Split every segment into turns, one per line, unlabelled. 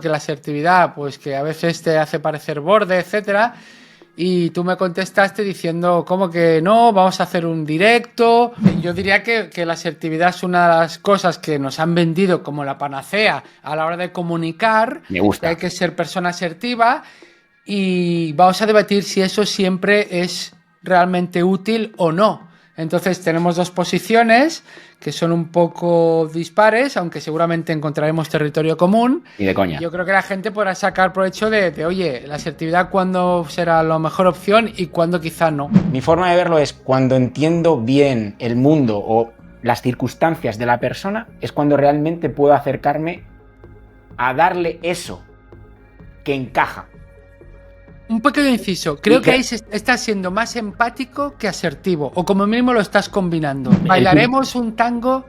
que la asertividad, pues que a veces te hace parecer borde, etcétera, y tú me contestaste diciendo, ¿cómo que no? Vamos a hacer un directo. Yo diría que la asertividad es una de las cosas que nos han vendido como la panacea a la hora de comunicar,
Me
que hay
gusta.
que ser persona asertiva, y vamos a debatir si eso siempre es realmente útil o no. Entonces tenemos dos posiciones que son un poco dispares, aunque seguramente encontraremos territorio común.
Ni de
Y
coña.
yo creo que la gente podrá sacar provecho oye, la asertividad cuándo será la mejor opción y cuándo quizá no.
Mi forma de verlo es cuando entiendo bien el mundo o las circunstancias de la persona, es cuando realmente puedo acercarme a darle eso que encaja.
Un pequeño inciso,
Y
creo que ahí
que
estás siendo más empático que asertivo, o como mínimo lo estás combinando.
el,
¿Bailaremos un tango,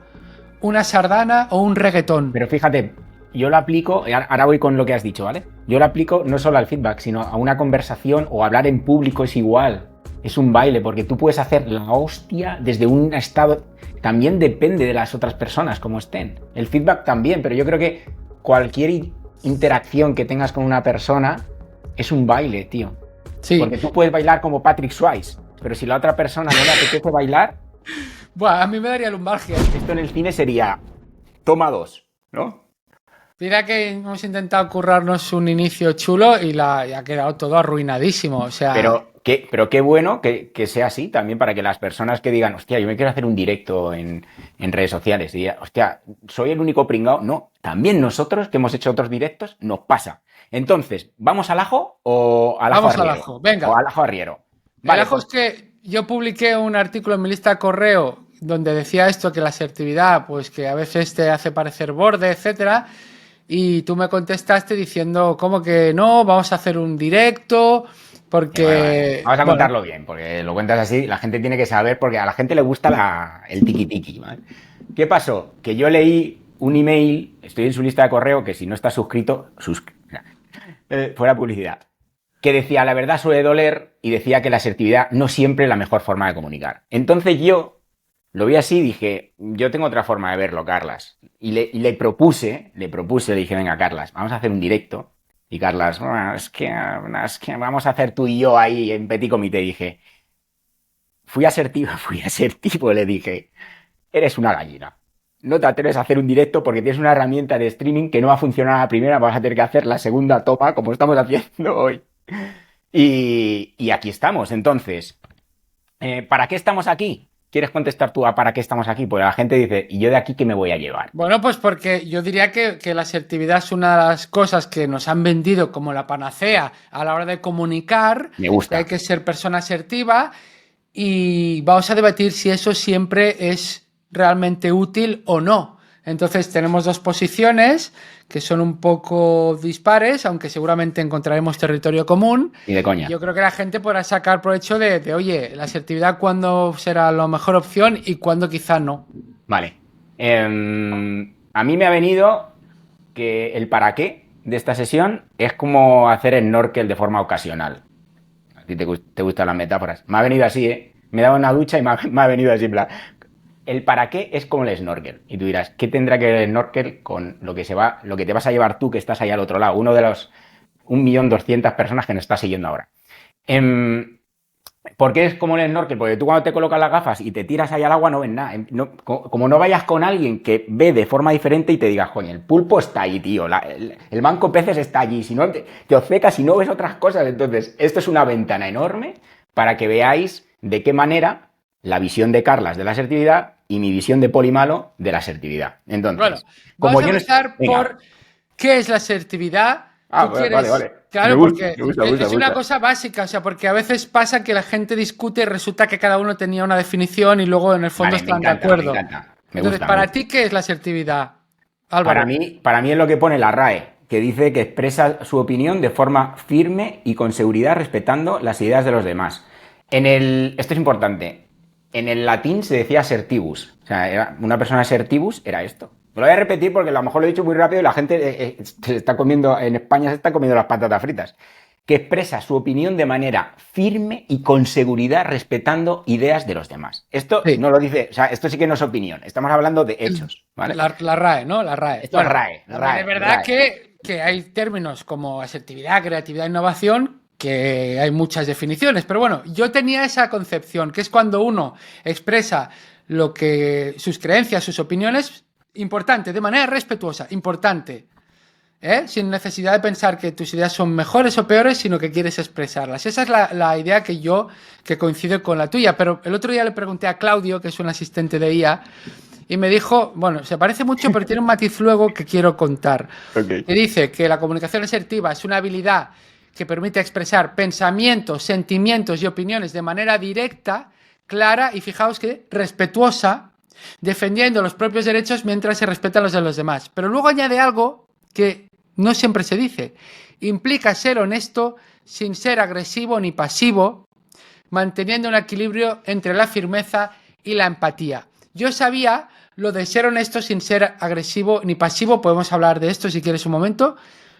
una sardana o un reggaetón?
pero fíjate, yo lo aplico, y ahora voy con lo que has dicho, ¿vale? Yo lo aplico no solo al feedback, sino a una conversación o hablar en público es igual. Es un baile, porque tú puedes hacer la hostia desde un estado. También depende de las otras personas, como estén. El feedback también, pero yo creo que cualquier interacción que tengas con una persona es un baile, tío.
Sí.
Porque tú puedes bailar como Patrick Swayze, pero si la otra persona no le apetece bailar,
Buah, a mí me daría lumbalgia.
esto en el cine sería toma dos, ¿no?
Mira que hemos intentado currarnos un inicio chulo y ha quedado todo arruinadísimo. O sea,
Pero qué bueno que sea así también para que las personas que digan, hostia, yo me quiero hacer un directo en redes sociales y digan, hostia, soy el único pringao. No, también nosotros que hemos hecho otros directos nos pasa. Entonces, ¿vamos al ajo o al ajo
vamos al
arriero?
ajo. Venga.
O al ajo arriero.
El
Vale,
ajo
pues
es que yo publiqué un artículo en mi lista de correo donde decía esto, que la asertividad, pues que a veces te hace parecer borde, etcétera. Y tú me contestaste diciendo, ¿cómo que no? Vamos a hacer un directo, porque...
vamos a
Bueno,
contarlo bien, porque lo cuentas así, la gente tiene que saber, porque a la gente le gusta el tiki-tiki, ¿vale? ¿Qué pasó? Que yo leí un email, estoy en su lista de correo, que si no estás suscrito, fuera publicidad, que decía, la verdad suele doler, y decía que la asertividad no siempre es la mejor forma de comunicar. Entonces yo lo vi así y dije, yo tengo otra forma de verlo, Carlas. Y le propuse, le dije, venga, Carlas, vamos a hacer un directo. Y Carlas, "Bueno, es que vamos a hacer tú y yo ahí en petit comité". Dije, fui asertivo, le dije, eres una gallina. No te atreves a hacer un directo porque tienes una herramienta de streaming que no va a funcionar a la primera, vas a tener que hacer la segunda toma como estamos haciendo hoy. Y aquí estamos. Entonces, ¿para qué estamos aquí? ¿Quieres contestar tú a para qué estamos aquí? Pues la gente dice, ¿y yo de aquí qué me voy a llevar?
bueno, pues porque yo diría que la asertividad es una de las cosas que nos han vendido como la panacea a la hora de comunicar,
Me
que hay
gusta.
que ser persona asertiva, y vamos a debatir si eso siempre es realmente útil o no. Entonces tenemos dos posiciones que son un poco dispares, aunque seguramente encontraremos territorio común.
Ni de
Y
coña.
yo creo que la gente podrá sacar provecho oye, la asertividad cuándo será la mejor opción y cuándo quizá no.
Vale. A mí me ha venido que el para qué de esta sesión es como hacer snorkel de forma ocasional. A ti te gustan las metáforas. Me ha venido así, ¿eh? Me he dado una ducha y me ha venido así, en plan. El para qué es como el snorkel. Y tú dirás, ¿qué tendrá que ver el snorkel con lo que te vas a llevar tú que estás ahí al otro lado? Uno de los 1.200.000 personas que nos está siguiendo ahora. ¿Por qué es como el snorkel? Porque tú cuando te colocas las gafas y te tiras ahí al agua no ves nada. Como no vayas con alguien que ve de forma diferente y te digas, coño, el pulpo está ahí, tío. El banco peces está allí. Si no, te obcecas y no ves otras cosas. Entonces, esto es una ventana enorme para que veáis de qué manera la visión de Carlas de la asertividad y mi visión de Polimalo de la asertividad.
Bueno,
Entonces, como
vamos a
yo no...
empezar
Venga.
por qué es la asertividad. Tú
Vale,
quieres,
vale. Me
claro,
gusta,
porque
me gusta, me gusta,
es
me
una
gusta.
cosa básica, o sea, porque a veces pasa que la gente discute y resulta que cada uno tenía una definición y luego en el fondo
Vale, me
están de
encanta, me
acuerdo.
encanta. Me
Entonces,
gusta, me
¿para
gusta.
ti qué es la asertividad,
Para
Álvaro?
mí es lo que pone la RAE, que dice que expresa su opinión de forma firme y con seguridad respetando las ideas de los demás. Esto es importante, en el latín se decía assertivus, o sea, una persona assertivus era esto. Lo voy a repetir porque a lo mejor lo he dicho muy rápido y la gente se está comiendo, en España se está comiendo las patatas fritas. Que expresa su opinión de manera firme y con seguridad respetando ideas de los demás. Esto
Sí,
no lo dice, o sea, esto sí que no es opinión, estamos hablando de hechos, ¿vale?
la RAE, ¿no? La RAE.
Esto es
Bueno,
RAE,
también es
RAE,
verdad
RAE.
que hay términos como asertividad, creatividad, innovación, que hay muchas definiciones, pero bueno, yo tenía esa concepción, que es cuando uno expresa sus creencias, sus opiniones, importante, de manera respetuosa, importante, sin necesidad de pensar que tus ideas son mejores o peores, sino que quieres expresarlas. Esa es la idea que coincide con la tuya, pero el otro día le pregunté a Claudio, que es un asistente de IA, y me dijo, bueno, se parece mucho, pero tiene un matiz luego que quiero contar.
Okay.
Y dice que la comunicación asertiva es una habilidad que permite expresar pensamientos, sentimientos y opiniones de manera directa, clara y, fijaos que, respetuosa, defendiendo los propios derechos mientras se respetan los de los demás. Pero luego añade algo que no siempre se dice. Implica ser honesto sin ser agresivo ni pasivo, manteniendo un equilibrio entre la firmeza y la empatía. Yo sabía lo de ser honesto sin ser agresivo ni pasivo, podemos hablar de esto si quieres un momento.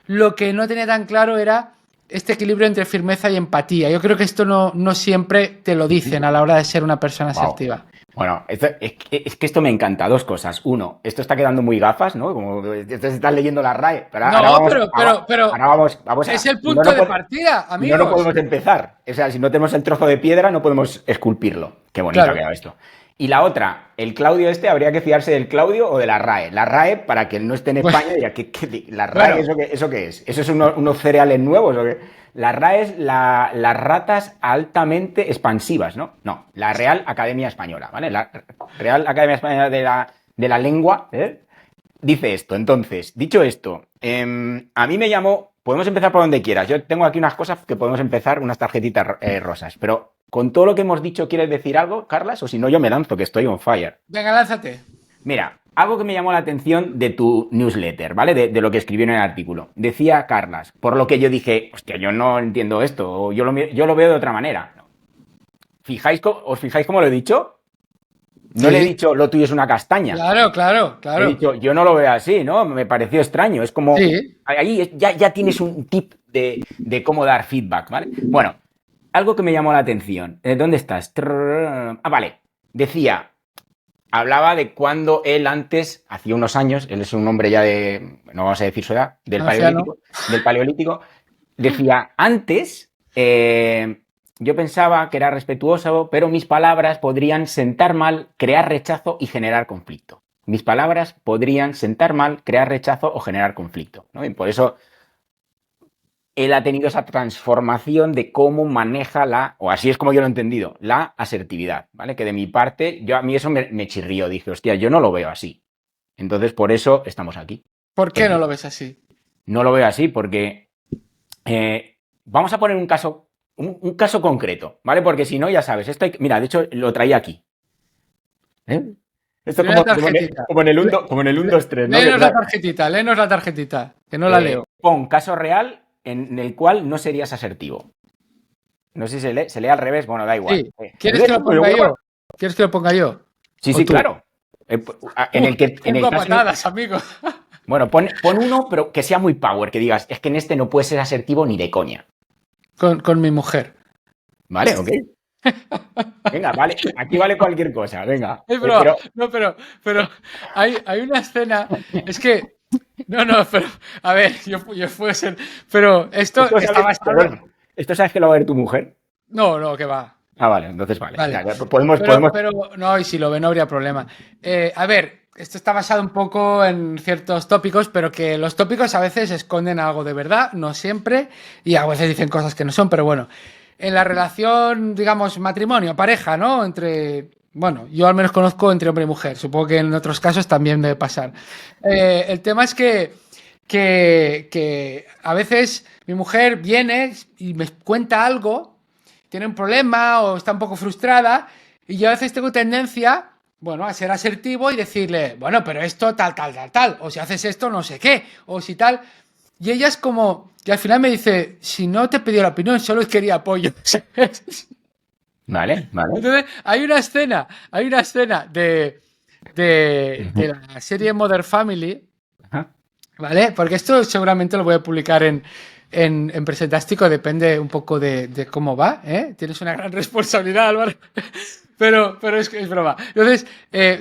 Lo que no tenía tan claro era este equilibrio entre firmeza y empatía. Yo creo que esto no siempre te lo dicen a la hora de ser una persona asertiva.
Bueno, es que esto me encanta. Dos cosas. Uno, esto está quedando muy gafas, ¿no? Como estás leyendo la RAE. Pero ahora vamos
es el punto de partida, amigos.
No podemos empezar. O sea, si no tenemos el trozo de piedra, no podemos esculpirlo. Qué bonito ha quedado esto. Y la otra, el Claudio habría que fiarse del Claudio o de la RAE. La RAE, para quien no esté en España, diga, ¿la RAE ¿eso qué es? ¿Eso es unos cereales nuevos o qué? La RAE es las ratas altamente expansivas, ¿no? No, la Real Academia Española, ¿vale? La Real Academia Española de la Lengua, dice esto. Entonces, dicho esto, a mí me llamó... Podemos empezar por donde quieras. Yo tengo aquí unas cosas que podemos empezar, unas tarjetitas rosas, pero... ¿Con todo lo que hemos dicho quieres decir algo, Carlas? O si no, yo me lanzo, que estoy on fire.
Venga, lánzate.
Mira, algo que me llamó la atención de tu newsletter, ¿vale? De lo que escribió en el artículo. Decía Carlas, por lo que yo dije, hostia, yo no entiendo esto, o yo lo veo de otra manera. ¿Os fijáis cómo lo he dicho? No le he dicho, lo tuyo es una castaña.
Claro.
He dicho, yo no lo veo así, ¿no? Me pareció extraño. Es como, ahí ya tienes un tip de cómo dar feedback, ¿vale? Bueno. Algo que me llamó la atención. ¿Dónde estás? Vale. Decía, hablaba de cuando él antes, hacía unos años, él es un hombre ya no vamos a decir su edad, del Paleolítico, decía, antes yo pensaba que era respetuoso, pero mis palabras podrían sentar mal, crear rechazo y generar conflicto. Mis palabras podrían sentar mal, crear rechazo o generar conflicto, ¿no? Y por eso... él ha tenido esa transformación de cómo maneja o así es como yo lo he entendido, la asertividad, ¿vale? Que de mi parte, a mí eso me chirrió. Dije, hostia, yo no lo veo así. Entonces, por eso estamos aquí.
¿Por qué no lo ves así?
No lo veo así porque vamos a poner un caso concreto, ¿vale? Porque si no, ya sabes, mira, de hecho, lo traía aquí. Esto como en el 1, 2, 3. ¿No?
Léenos la tarjetita, que no la leo.
Pon caso real en el cual no serías asertivo. No sé si se lee al revés, bueno, da igual.
Sí. ¿Quieres que lo ponga yo? ¿Quieres que lo ponga yo?
Sí, claro. En el caso,
patadas, amigo.
Bueno, pon uno, pero que sea muy power, que digas, es que en este no puedes ser asertivo ni de coña.
Con mi mujer.
Vale, ok. Venga, vale, aquí vale cualquier cosa, venga.
Pero hay una escena, es que... No, pero, a ver, yo puedo ser... Pero esto está basado...
¿Esto sabes que lo va a ver tu mujer?
No, que va.
Ah, vale, entonces vale.
Ya,
podemos...
Pero no, y si lo ve no habría problema. A ver, esto está basado un poco en ciertos tópicos, pero que los tópicos a veces esconden algo de verdad, no siempre, y a veces dicen cosas que no son, pero bueno. En la relación, digamos, matrimonio, pareja, ¿no? Bueno, yo al menos conozco entre hombre y mujer. Supongo que en otros casos también debe pasar. El tema es que a veces mi mujer viene y me cuenta algo, tiene un problema o está un poco frustrada, y yo a veces tengo tendencia, bueno, a ser asertivo y decirle, bueno, pero esto tal, o si haces esto no sé qué, o si tal... Y ella es como... Y al final me dice, si no te pidió la opinión, solo quería apoyo.
Vale.
Entonces, hay una escena de la serie Modern Family, ¿vale? Porque esto seguramente lo voy a publicar en Presentástico, depende un poco de cómo va, ¿eh? Tienes una gran responsabilidad, Álvaro. Pero es broma. Entonces,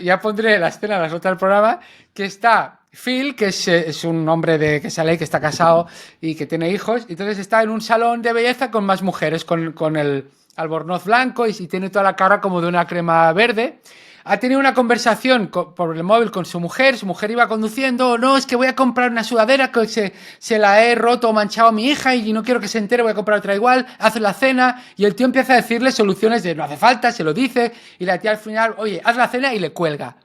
ya pondré la escena, las notas del programa, que está Phil, que es un hombre que sale ahí, que está casado y que tiene hijos, y entonces está en un salón de belleza con más mujeres, con el albornoz blanco y tiene toda la cara como de una crema verde. Ha tenido una conversación por el móvil con su mujer iba conduciendo, no, es que voy a comprar una sudadera que se la he roto o manchado a mi hija y no quiero que se entere, voy a comprar otra igual, hace la cena y el tío empieza a decirle soluciones de no hace falta, se lo dice y la tía al final, oye, haz la cena y le cuelga.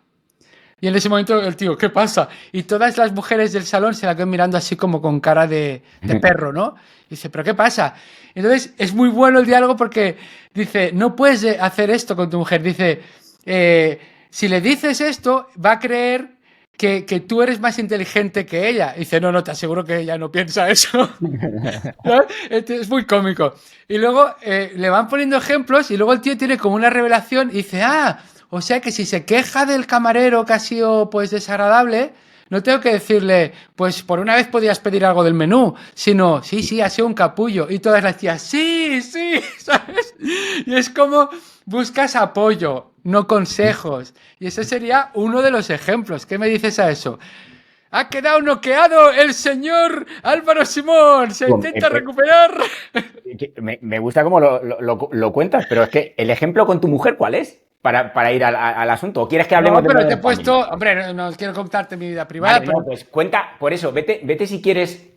Y en ese momento el tío, ¿qué pasa? Y todas las mujeres del salón se la quedan mirando así como con cara de perro, ¿no? Y dice, ¿pero qué pasa? Entonces es muy bueno el diálogo porque dice, no puedes hacer esto con tu mujer. Dice, si le dices esto, va a creer que tú eres más inteligente que ella. Y dice, no, te aseguro que ella no piensa eso. ¿No? Es muy cómico. Y luego le van poniendo ejemplos y luego el tío tiene como una revelación y dice, o sea que si se queja del camarero que ha sido pues desagradable, no tengo que decirle, pues por una vez podías pedir algo del menú, sino, sí, ha sido un capullo. Y todas las tías, sí, ¿sabes? Y es como buscas apoyo, no consejos. Y ese sería uno de los ejemplos. ¿Qué me dices a eso? Ha quedado noqueado el señor Álvaro Simón. Se intenta recuperar.
Me gusta cómo lo cuentas, pero es que el ejemplo con tu mujer, ¿cuál es? Para ir al asunto. ¿O quieres que hablemos
de pero te he
familia?
puesto... Hombre, no quiero contarte mi vida privada,
vale,
pero...
No, pues cuenta, por eso, vete si quieres...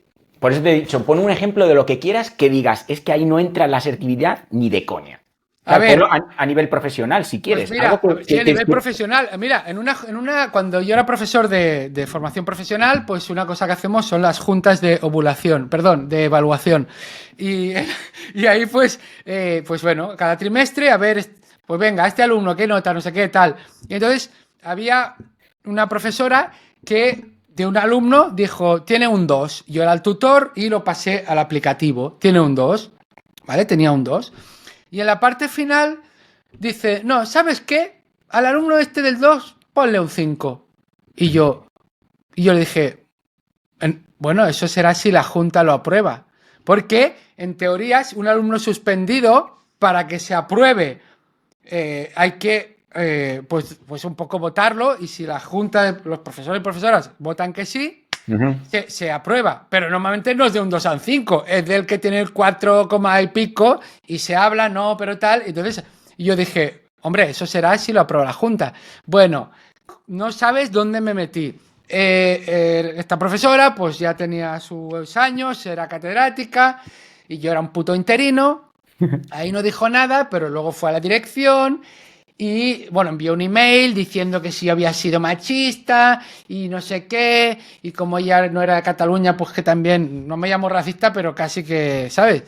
Por eso te he dicho, pon un ejemplo de lo que quieras que digas, es que ahí no entra la asertividad ni de coña.
A ver,
a nivel profesional, si quieres.
Pues mira, sí, a nivel profesional. Mira, cuando yo era profesor de formación profesional, pues una cosa que hacemos son las juntas de de evaluación. Y ahí pues bueno, cada trimestre, a ver, pues venga, este alumno, qué nota, no sé qué, tal. Y entonces había una profesora que de un alumno dijo, tiene un 2. Yo era el tutor y lo pasé al aplicativo. Tiene un 2, ¿vale? Tenía un 2. Y en la parte final dice, no, ¿sabes qué? Al alumno este del 2, ponle un 5. Y yo le dije, bueno, eso será si la Junta lo aprueba. Porque, en teoría, es un alumno suspendido, para que se apruebe, hay que, pues un poco votarlo, y si la Junta de los profesores y profesoras votan que sí, se aprueba, pero normalmente no es de un 2 a un 5, es del que tiene el 4, y pico y se habla, no, pero tal. Entonces yo dije, hombre, eso será si lo aprueba la Junta. Bueno, no sabes dónde me metí. Esta profesora pues ya tenía sus años, era catedrática y yo era un puto interino. Ahí no dijo nada, pero luego fue a la dirección y, bueno, envió un email diciendo que sí había sido machista y no sé qué, y como ella no era de Cataluña, pues que también, no me llamo racista, pero casi que, ¿sabes?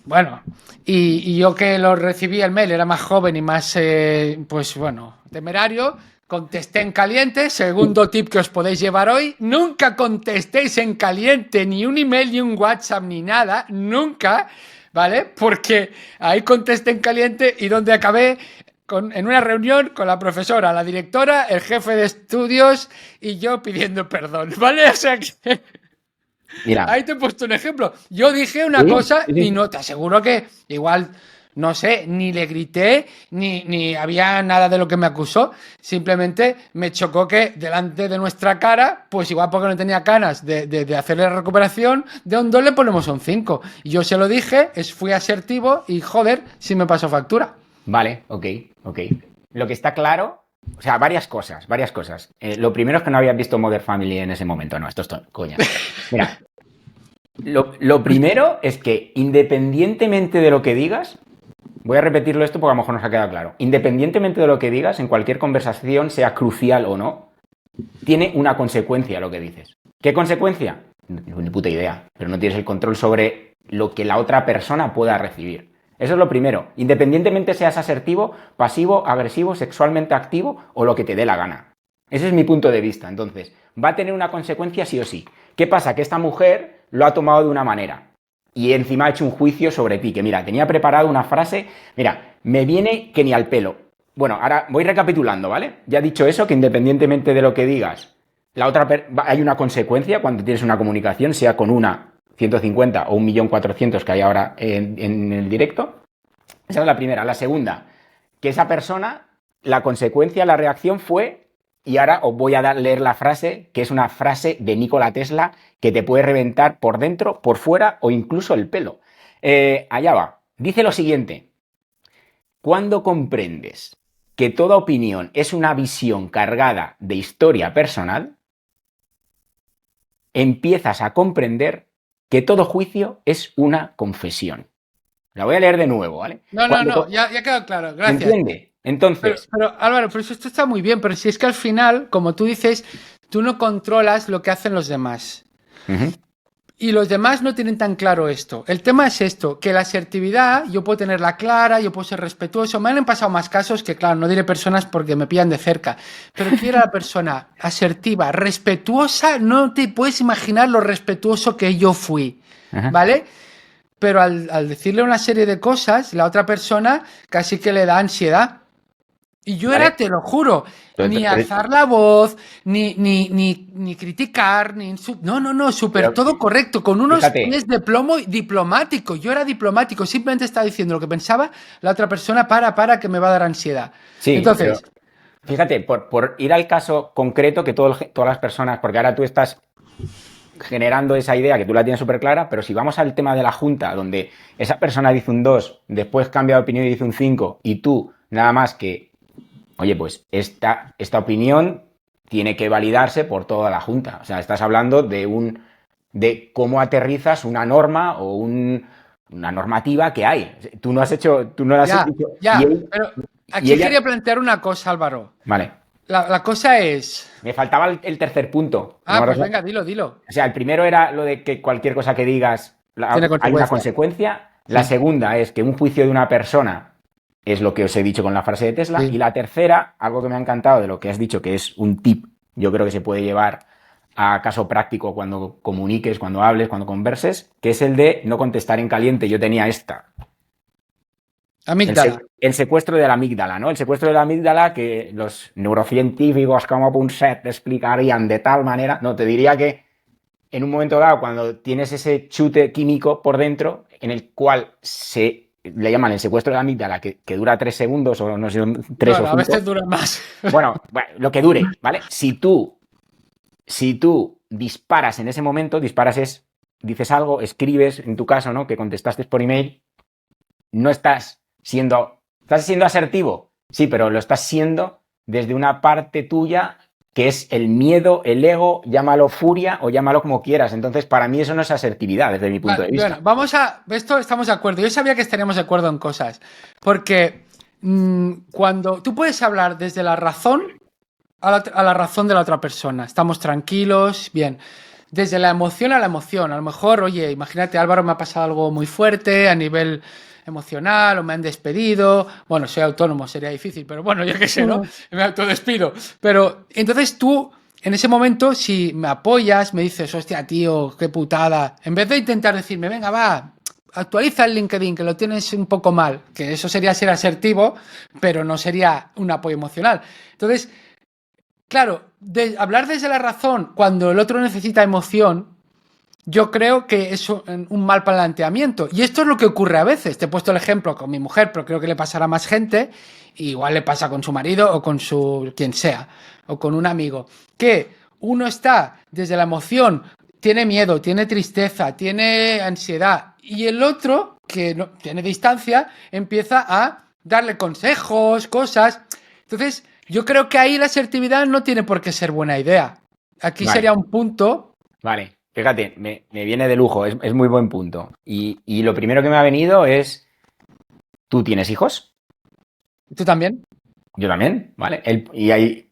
Bueno, y yo que lo recibí el mail, era más joven y más, pues bueno, temerario, contesté en caliente. Segundo tip que os podéis llevar hoy, nunca contestéis en caliente ni un email, ni un WhatsApp, ni nada, nunca, ¿vale? Porque ahí contesté en caliente y donde acabé en una reunión con la profesora, la directora, el jefe de estudios y yo pidiendo perdón, ¿vale? O sea que... Mira. Ahí te he puesto un ejemplo. Yo dije una cosa y no, te aseguro que igual, no sé, ni le grité, ni había nada de lo que me acusó. Simplemente me chocó que delante de nuestra cara, pues igual porque no tenía ganas de hacerle la recuperación, de un 2 le ponemos un 5. Y yo se lo dije, fui asertivo y joder, sí me pasó factura.
Vale, ok. Lo que está claro... O sea, varias cosas. Lo primero es que no habías visto Modern Family en ese momento. No, esto es coña. Mira, lo primero es que independientemente de lo que digas, voy a repetirlo esto porque a lo mejor nos ha quedado claro. Independientemente de lo que digas, en cualquier conversación, sea crucial o no, tiene una consecuencia lo que dices. ¿Qué consecuencia? Ni puta idea, pero no tienes el control sobre lo que la otra persona pueda recibir. Eso es lo primero. Independientemente seas asertivo, pasivo, agresivo, sexualmente activo o lo que te dé la gana. Ese es mi punto de vista. Entonces, va a tener una consecuencia sí o sí. ¿Qué pasa? Que esta mujer lo ha tomado de una manera y encima ha hecho un juicio sobre ti. Que mira, tenía preparado una frase, mira, me viene que ni al pelo. Bueno, ahora voy recapitulando, ¿vale? Ya he dicho eso, que independientemente de lo que digas, hay una consecuencia cuando tienes una comunicación, sea con una 150 o 1.400.000 que hay ahora en el directo. Esa es la primera. La segunda, que esa persona, la consecuencia, la reacción fue Y ahora os voy a leer la frase, que es una frase de Nikola Tesla que te puede reventar por dentro, por fuera o incluso el pelo. Allá va. Dice lo siguiente. Cuando comprendes que toda opinión es una visión cargada de historia personal, empiezas a comprender que todo juicio es una confesión. La voy a leer de nuevo, ¿vale?
No, ya quedó claro, gracias.
¿Entiende? Entonces...
Pero Álvaro, pero esto está muy bien, pero si es que al final, como tú dices, tú no controlas lo que hacen los demás. Y los demás no tienen tan claro esto. El tema es esto, que la asertividad, yo puedo tenerla clara, yo puedo ser respetuoso. Me han pasado más casos que, claro, no diré personas porque me pillan de cerca. Pero quiero a la persona asertiva, respetuosa, no te puedes imaginar lo respetuoso que yo fui, ¿vale? Pero al decirle una serie de cosas, la otra persona casi que le da ansiedad. Y yo era, te lo juro, ni alzar la voz, ni criticar, ni no, súper todo correcto, con unos pies de plomo diplomático. Yo era diplomático, simplemente estaba diciendo lo que pensaba, la otra persona para que me va a dar ansiedad.
Sí,
entonces,
fíjate, por ir al caso concreto, que todas las personas, porque ahora tú estás generando esa idea que tú la tienes súper clara, pero si vamos al tema de la junta, donde esa persona dice un 2, después cambia de opinión y dice un 5, y tú nada más que, oye, pues esta opinión tiene que validarse por toda la junta. O sea, estás hablando de cómo aterrizas una norma o una normativa que hay. Tú no has hecho... Tú no la has hecho.
Pero aquí quería plantear una cosa, Álvaro.
Vale.
La cosa es...
Me faltaba el tercer punto.
Pues venga, dilo.
O sea, el primero era lo de que cualquier cosa que digas hay una consecuencia. Sí. La segunda es que un juicio de una persona es lo que os he dicho con la frase de Tesla. Sí. Y la tercera, algo que me ha encantado de lo que has dicho, que es un tip, yo creo que se puede llevar a caso práctico cuando comuniques, cuando hables, cuando converses, que es el de no contestar en caliente. Yo tenía esta.
Amígdala.
El secuestro de la amígdala, ¿no? El secuestro de la amígdala que los neurocientíficos como Punset te explicarían de tal manera. No, te diría que en un momento dado, cuando tienes ese chute químico por dentro, en el cual le llaman el secuestro de la amígdala, que dura 3 segundos o no sé, 3 o 5.
A veces dura más.
Bueno, lo que dure, ¿vale? Si tú disparas en ese momento, dices algo, escribes, en tu caso, ¿no? Que contestaste por email, no estás siendo asertivo, sí, pero lo estás siendo desde una parte tuya que es el miedo, el ego, llámalo furia o llámalo como quieras. Entonces, para mí eso no es asertividad desde mi punto de vista.
Bueno, esto estamos de acuerdo. Yo sabía que estaríamos de acuerdo en cosas, porque cuando tú puedes hablar desde la razón a la razón de la otra persona, estamos tranquilos, bien. Desde la emoción a la emoción. A lo mejor, oye, imagínate, Álvaro, me ha pasado algo muy fuerte a nivel emocional o me han despedido. Bueno, soy autónomo, sería difícil, pero bueno, yo qué sé, ¿no? Me autodespido. Pero entonces tú, en ese momento, si me apoyas, me dices, hostia, tío, qué putada, en vez de intentar decirme, venga, va, actualiza el LinkedIn, que lo tienes un poco mal, que eso sería ser asertivo, pero no sería un apoyo emocional. Entonces, claro, hablar desde la razón cuando el otro necesita emoción, yo creo que es un mal planteamiento. Y esto es lo que ocurre a veces. Te he puesto el ejemplo con mi mujer, pero creo que le pasará a más gente. Igual le pasa con su marido o con quien sea, o con un amigo. Que uno está desde la emoción, tiene miedo, tiene tristeza, tiene ansiedad. Y el otro, que no tiene distancia, empieza a darle consejos, cosas. Entonces, yo creo que ahí la asertividad no tiene por qué ser buena idea. Aquí sería un punto.
Vale. Fíjate, me viene de lujo, es muy buen punto. Y lo primero que me ha venido es, ¿tú tienes hijos?
¿Tú también?
Yo también, ¿vale? Y hay,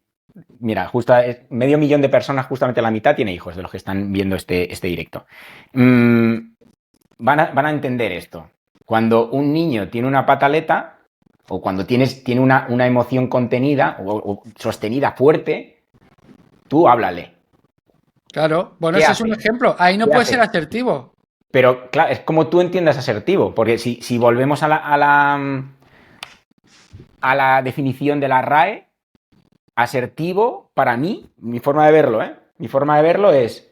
mira, justo 500.000 de personas, justamente la mitad tiene hijos de los que están viendo este directo. Van a entender esto. Cuando un niño tiene una pataleta, o cuando tiene una emoción contenida o sostenida fuerte, tú háblale.
Claro, bueno, ese es un ejemplo. Ahí no puede ser asertivo.
Pero, claro, es como tú entiendas asertivo, porque si volvemos a la definición de la RAE, asertivo, para mí, mi forma de verlo, Mi forma de verlo es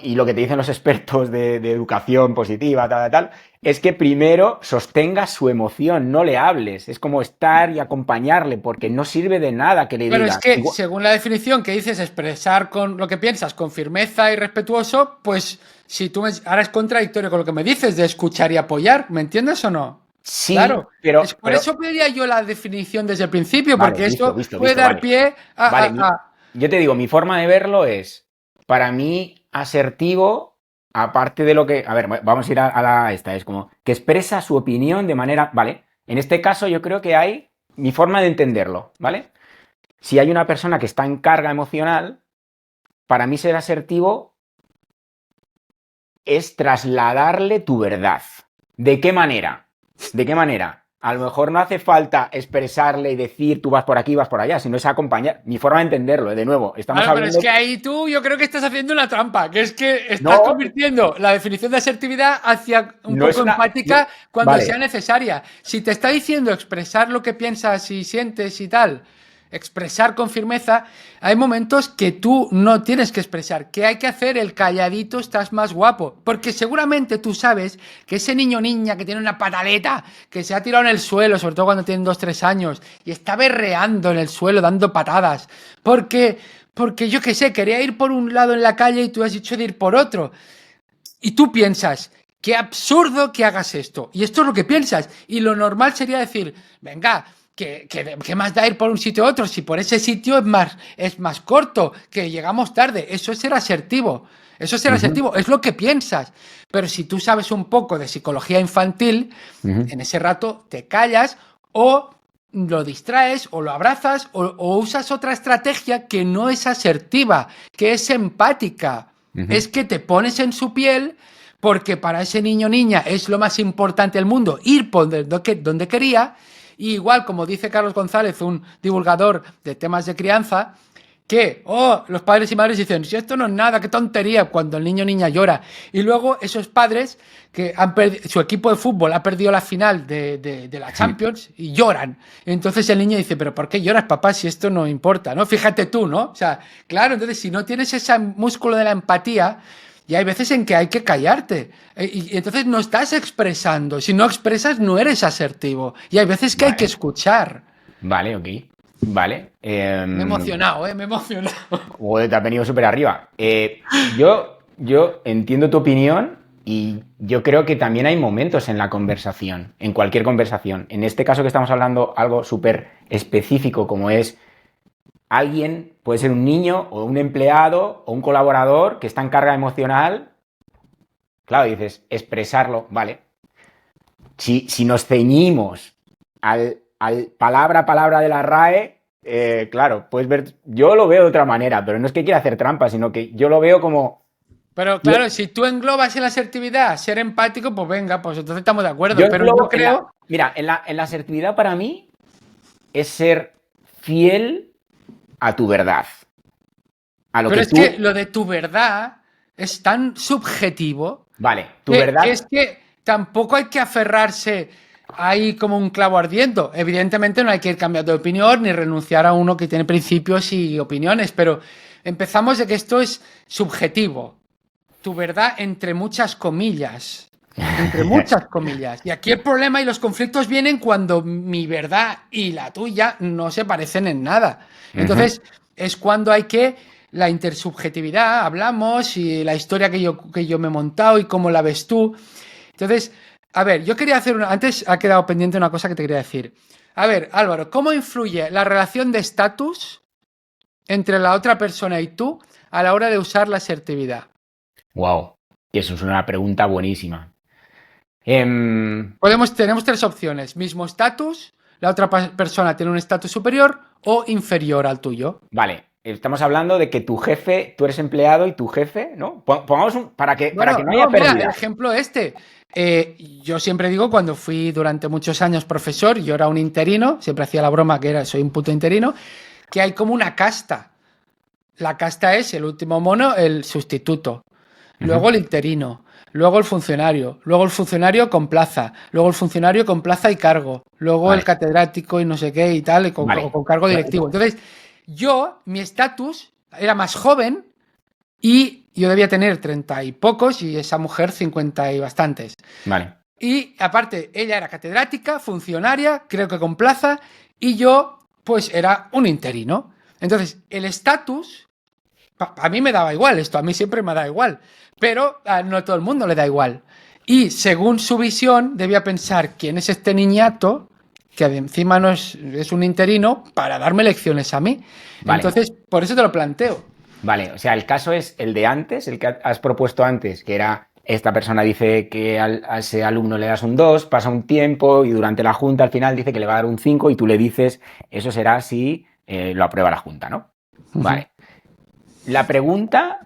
y lo que te dicen los expertos de educación positiva, tal, es que primero sostengas su emoción, no le hables. Es como estar y acompañarle, porque no sirve de nada que le
Pero es
digas.
que, según la definición que dices, expresar con lo que piensas con firmeza y respetuoso, pues si ahora es contradictorio con lo que me dices de escuchar y apoyar, ¿me entiendes o no?
Sí,
Claro,
pero,
es por eso pediría yo la definición desde el principio,
vale,
porque
visto,
esto
visto,
puede
visto,
dar
vale.
pie
Vale,
a-
yo te digo, mi forma de verlo es, para mí, asertivo, aparte de lo que... A ver, vamos a ir a esta, es como que expresa su opinión de manera... Vale, en este caso yo creo que hay mi forma de entenderlo, ¿vale? Si hay una persona que está en carga emocional, para mí ser asertivo es trasladarle tu verdad. ¿De qué manera? ¿De qué manera? A lo mejor no hace falta expresarle y decir tú vas por aquí, vas por allá, sino es acompañar. Mi forma de entenderlo, de nuevo, estamos
Claro, pero es
hablando...
que ahí tú yo creo que estás haciendo una trampa, que es que estás
No,
convirtiendo la definición de asertividad hacia un
no es
poco
una...
empática cuando sea
Vale,
necesaria. Si te está diciendo expresar lo que piensas y sientes y tal, expresar con firmeza, hay momentos que tú no tienes que expresar, que hay que hacer el calladito, estás más guapo, porque seguramente tú sabes que ese niño o niña que tiene una pataleta, que se ha tirado en el suelo, sobre todo cuando tienen 2 o 3 años, y está berreando en el suelo, dando patadas, porque yo qué sé, quería ir por un lado en la calle y tú has dicho de ir por otro. Y tú piensas, qué absurdo que hagas esto. Y esto es lo que piensas. Y lo normal sería decir, venga, ¿qué más da ir por un sitio a otro? Si por ese sitio es más corto, que llegamos tarde. Eso es ser asertivo. Eso es ser
uh-huh,
asertivo, es lo que piensas. Pero si tú sabes un poco de psicología infantil,
uh-huh.
en ese rato te callas o lo distraes o lo abrazas o usas otra estrategia que no es asertiva, que es empática.
Uh-huh.
Es que te pones en su piel porque para ese niño o niña es lo más importante del mundo ir por donde quería. Y igual, como dice Carlos González, un divulgador de temas de crianza, que, los padres y madres dicen, si esto no es nada, qué tontería, cuando el niño o niña llora. Y luego esos padres que su equipo de fútbol ha perdido la final de la Champions y lloran. Entonces el niño dice, pero ¿por qué lloras, papá, si esto no importa? ¿No? Fíjate tú, ¿no? O sea, claro, entonces si no tienes ese músculo de la empatía, y hay veces en que hay que callarte. Y entonces no estás expresando. Si no expresas, no eres asertivo. Y hay veces que hay que
Vale,
escuchar.
vale, ok. Vale.
Me he emocionado, me he emocionado.
Joder, te has venido súper arriba. Yo entiendo tu opinión y yo creo que también hay momentos en la conversación, en cualquier conversación. En este caso que estamos hablando, algo súper específico como es alguien, puede ser un niño o un empleado o un colaborador que está en carga emocional. Claro, dices, expresarlo, vale. Si nos ceñimos al palabra a palabra de la RAE, claro, puedes ver, yo lo veo de otra manera, pero no es que quiera hacer trampa, sino que yo lo veo como...
Pero claro, si tú englobas en la asertividad ser empático, pues venga, pues entonces estamos de acuerdo.
Yo
Pero yo
englobo
creo...
mira, en la asertividad para mí es ser fiel a tu verdad, a lo
Pero
que
es
tú...
que lo de tu verdad es tan subjetivo
Vale, tu
que
verdad...
es que tampoco hay que aferrarse ahí como un clavo ardiendo. Evidentemente no hay que ir cambiando de opinión ni renunciar a uno que tiene principios y opiniones, pero empezamos de que esto es subjetivo. Tu verdad entre muchas comillas. Entre muchas comillas. Y aquí el problema y los conflictos vienen cuando mi verdad y la tuya no se parecen en nada. Entonces, es cuando hay que la intersubjetividad, hablamos, y la historia que yo me he montado y cómo la ves tú. Entonces, a ver, yo quería hacer una... Antes ha quedado pendiente una cosa que te quería decir. A ver, Álvaro, ¿cómo influye la relación de estatus entre la otra persona y tú a la hora de usar la asertividad?
Wow, eso es una pregunta buenísima.
Tenemos 3 opciones. Mismo estatus, la otra persona tiene un estatus superior o inferior al tuyo.
Vale, estamos hablando de que tu jefe, tú eres empleado y tu jefe, ¿no? Pongamos para que
Bueno,
no haya
no, mira, el
pérdida.
ejemplo este. Yo siempre digo, cuando fui durante muchos años profesor, yo era un interino, siempre hacía la broma que soy un puto interino, que hay como una casta. La casta es el último mono, el sustituto. Luego el interino, luego el funcionario con plaza, luego el funcionario con plaza y cargo, luego el
Vale,
catedrático y no sé qué y tal, o
vale.
con cargo directivo. Entonces, mi estatus era más joven Yo debía tener 30 y pocos y esa mujer 50 y bastantes.
Vale.
Y aparte, ella era catedrática, funcionaria, creo que con plaza, y yo, pues, era un interino. Entonces, el estatus, a mí me daba igual esto, a mí siempre me da igual, pero no a todo el mundo le da igual. Y según su visión, debía pensar quién es este niñato, que encima no es un interino, para darme lecciones a mí.
Vale.
Entonces, por eso te lo planteo.
Vale, o sea, el caso es el de antes, el que has propuesto antes, que era esta persona dice que a ese alumno le das un 2, pasa un tiempo y durante la junta al final dice que le va a dar un 5 y tú le dices, eso será si lo aprueba la junta, ¿no? Vale. La pregunta,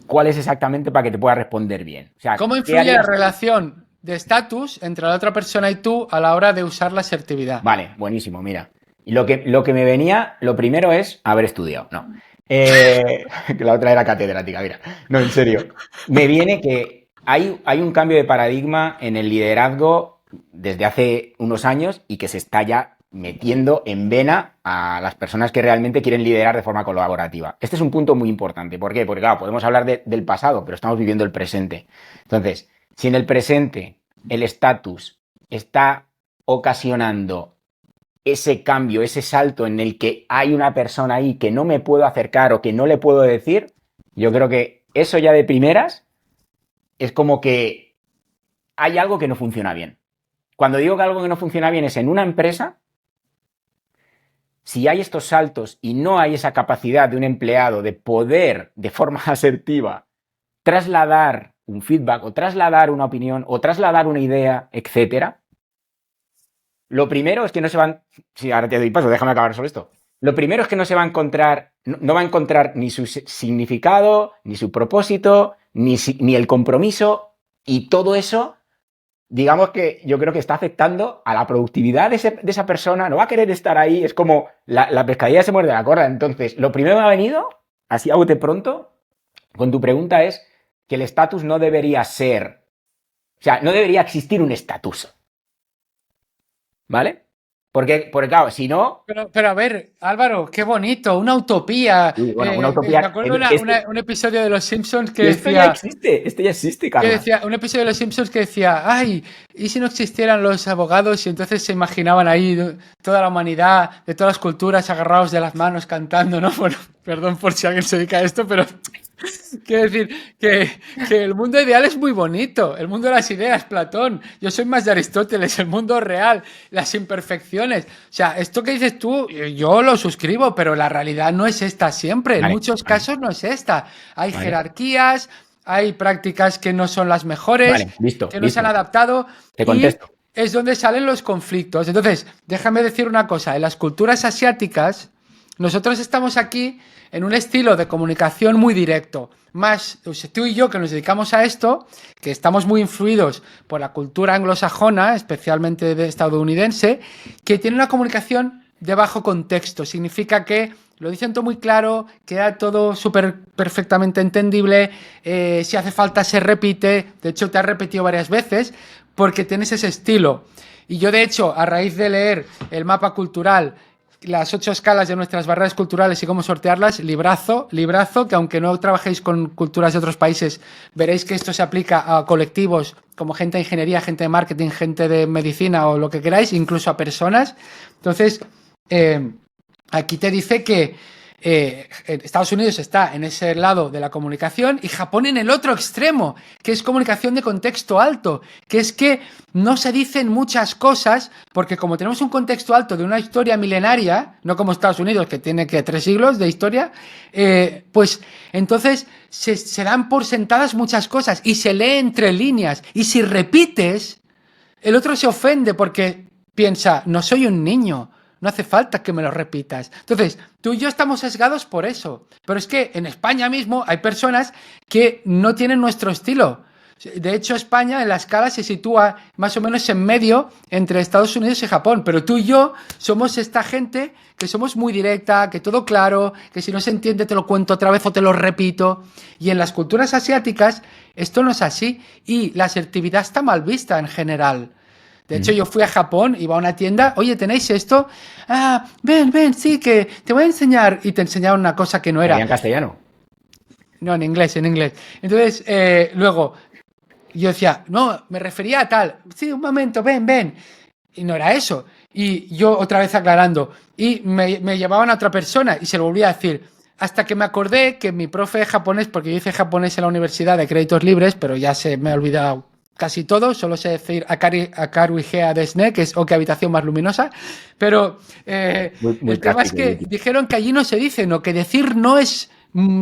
¿cuál es exactamente para que te pueda responder bien? O sea,
¿cómo influye la relación de estatus entre la otra persona y tú a la hora de usar la asertividad?
Vale, buenísimo, mira. Y lo que me venía, lo primero es haber estudiado, no. Que la otra era catedrática, mira. No, en serio. Me viene que hay un cambio de paradigma en el liderazgo desde hace unos años y que se está ya metiendo en vena a las personas que realmente quieren liderar de forma colaborativa. Este es un punto muy importante. ¿Por qué? Porque, claro, podemos hablar del pasado, pero estamos viviendo el presente. Entonces, si en el presente el estatus está ocasionando ese cambio, ese salto en el que hay una persona ahí que no me puedo acercar o que no le puedo decir, yo creo que eso ya de primeras es como que hay algo que no funciona bien. Cuando digo que algo que no funciona bien es en una empresa, si hay estos saltos y no hay esa capacidad de un empleado de poder de forma asertiva trasladar un feedback o trasladar una opinión o trasladar una idea, etcétera, lo primero es que no se van... Sí, ahora te doy paso, déjame acabar sobre esto. Lo primero es que no se va a encontrar... No va a encontrar ni su significado, ni su propósito, ni el compromiso. Y todo eso, digamos que yo creo que está afectando a la productividad de esa persona. No va a querer estar ahí. Es como la pescadilla se muerde la cola. Entonces, lo primero que me ha venido, así a bote pronto, con tu pregunta es que el estatus no debería ser... O sea, no debería existir un estatus. ¿Vale? Porque claro, si no...
Pero a ver, Álvaro, qué bonito, una utopía.
Sí, bueno, una utopía...
Me acuerdo un episodio de Los Simpsons que
esto
decía...
Esto ya existe, Carla.
Que decía, un episodio de Los Simpsons que decía, ay, ¿y si no existieran los abogados? Y entonces se imaginaban ahí toda la humanidad, de todas las culturas, agarrados de las manos, cantando, ¿no? Bueno, perdón por si alguien se dedica a esto, pero... Quiero decir que el mundo ideal es muy bonito, el mundo de las ideas, Platón. Yo soy más de Aristóteles, el mundo real, las imperfecciones. O sea, esto que dices tú, yo lo suscribo, pero la realidad no es esta siempre. En muchos casos no es esta. Hay jerarquías, hay prácticas que no son las mejores, que no se han adaptado.
Te contesto.
Y es donde salen los conflictos. Entonces, déjame decir una cosa. En las culturas asiáticas, nosotros estamos aquí en un estilo de comunicación muy directo. Más tú y yo que nos dedicamos a esto, que estamos muy influidos por la cultura anglosajona, especialmente de estadounidense, que tiene una comunicación de bajo contexto. Significa que lo dicen todo muy claro, queda todo súper perfectamente entendible, si hace falta se repite, de hecho te has repetido varias veces, porque tienes ese estilo. Y yo, de hecho, a raíz de leer el mapa cultural, las 8 escalas de nuestras barreras culturales y cómo sortearlas, librazo, que aunque no trabajéis con culturas de otros países, veréis que esto se aplica a colectivos como gente de ingeniería, gente de marketing, gente de medicina o lo que queráis, incluso a personas. Entonces, aquí te dice que Estados Unidos está en ese lado de la comunicación y Japón en el otro extremo, que es comunicación de contexto alto, que es que no se dicen muchas cosas porque como tenemos un contexto alto de una historia milenaria, no como Estados Unidos que tiene que 3 siglos de historia, pues entonces se dan por sentadas muchas cosas y se lee entre líneas y si repites, el otro se ofende porque piensa, no soy un niño. No hace falta que me lo repitas. Entonces, tú y yo estamos sesgados por eso. Pero es que en España mismo hay personas que no tienen nuestro estilo. De hecho, España en la escala se sitúa más o menos en medio entre Estados Unidos y Japón. Pero tú y yo somos esta gente que somos muy directa, que todo claro, que si no se entiende te lo cuento otra vez o te lo repito. Y en las culturas asiáticas esto no es así. Y la asertividad está mal vista en general. De hecho, yo fui a Japón, iba a una tienda, oye, ¿tenéis esto? Ah, ven, sí, que te voy a enseñar. Y te enseñaban una cosa que no era.
¿En castellano?
No, en inglés, en inglés. Entonces, luego, yo decía, no, me refería a tal. Sí, un momento, ven, ven. Y no era eso. Y yo otra vez aclarando. Y me llevaban a otra persona y se lo volvía a decir. Hasta que me acordé que mi profe de japonés, porque yo hice japonés en la universidad de créditos libres, pero ya se me ha olvidado casi todo, solo sé decir Akaru Igea Desne, que es qué habitación más luminosa, pero
Muy, muy
el tema es
práctico,
que
Yuki.
dijeron que allí no se dice, no, que decir no es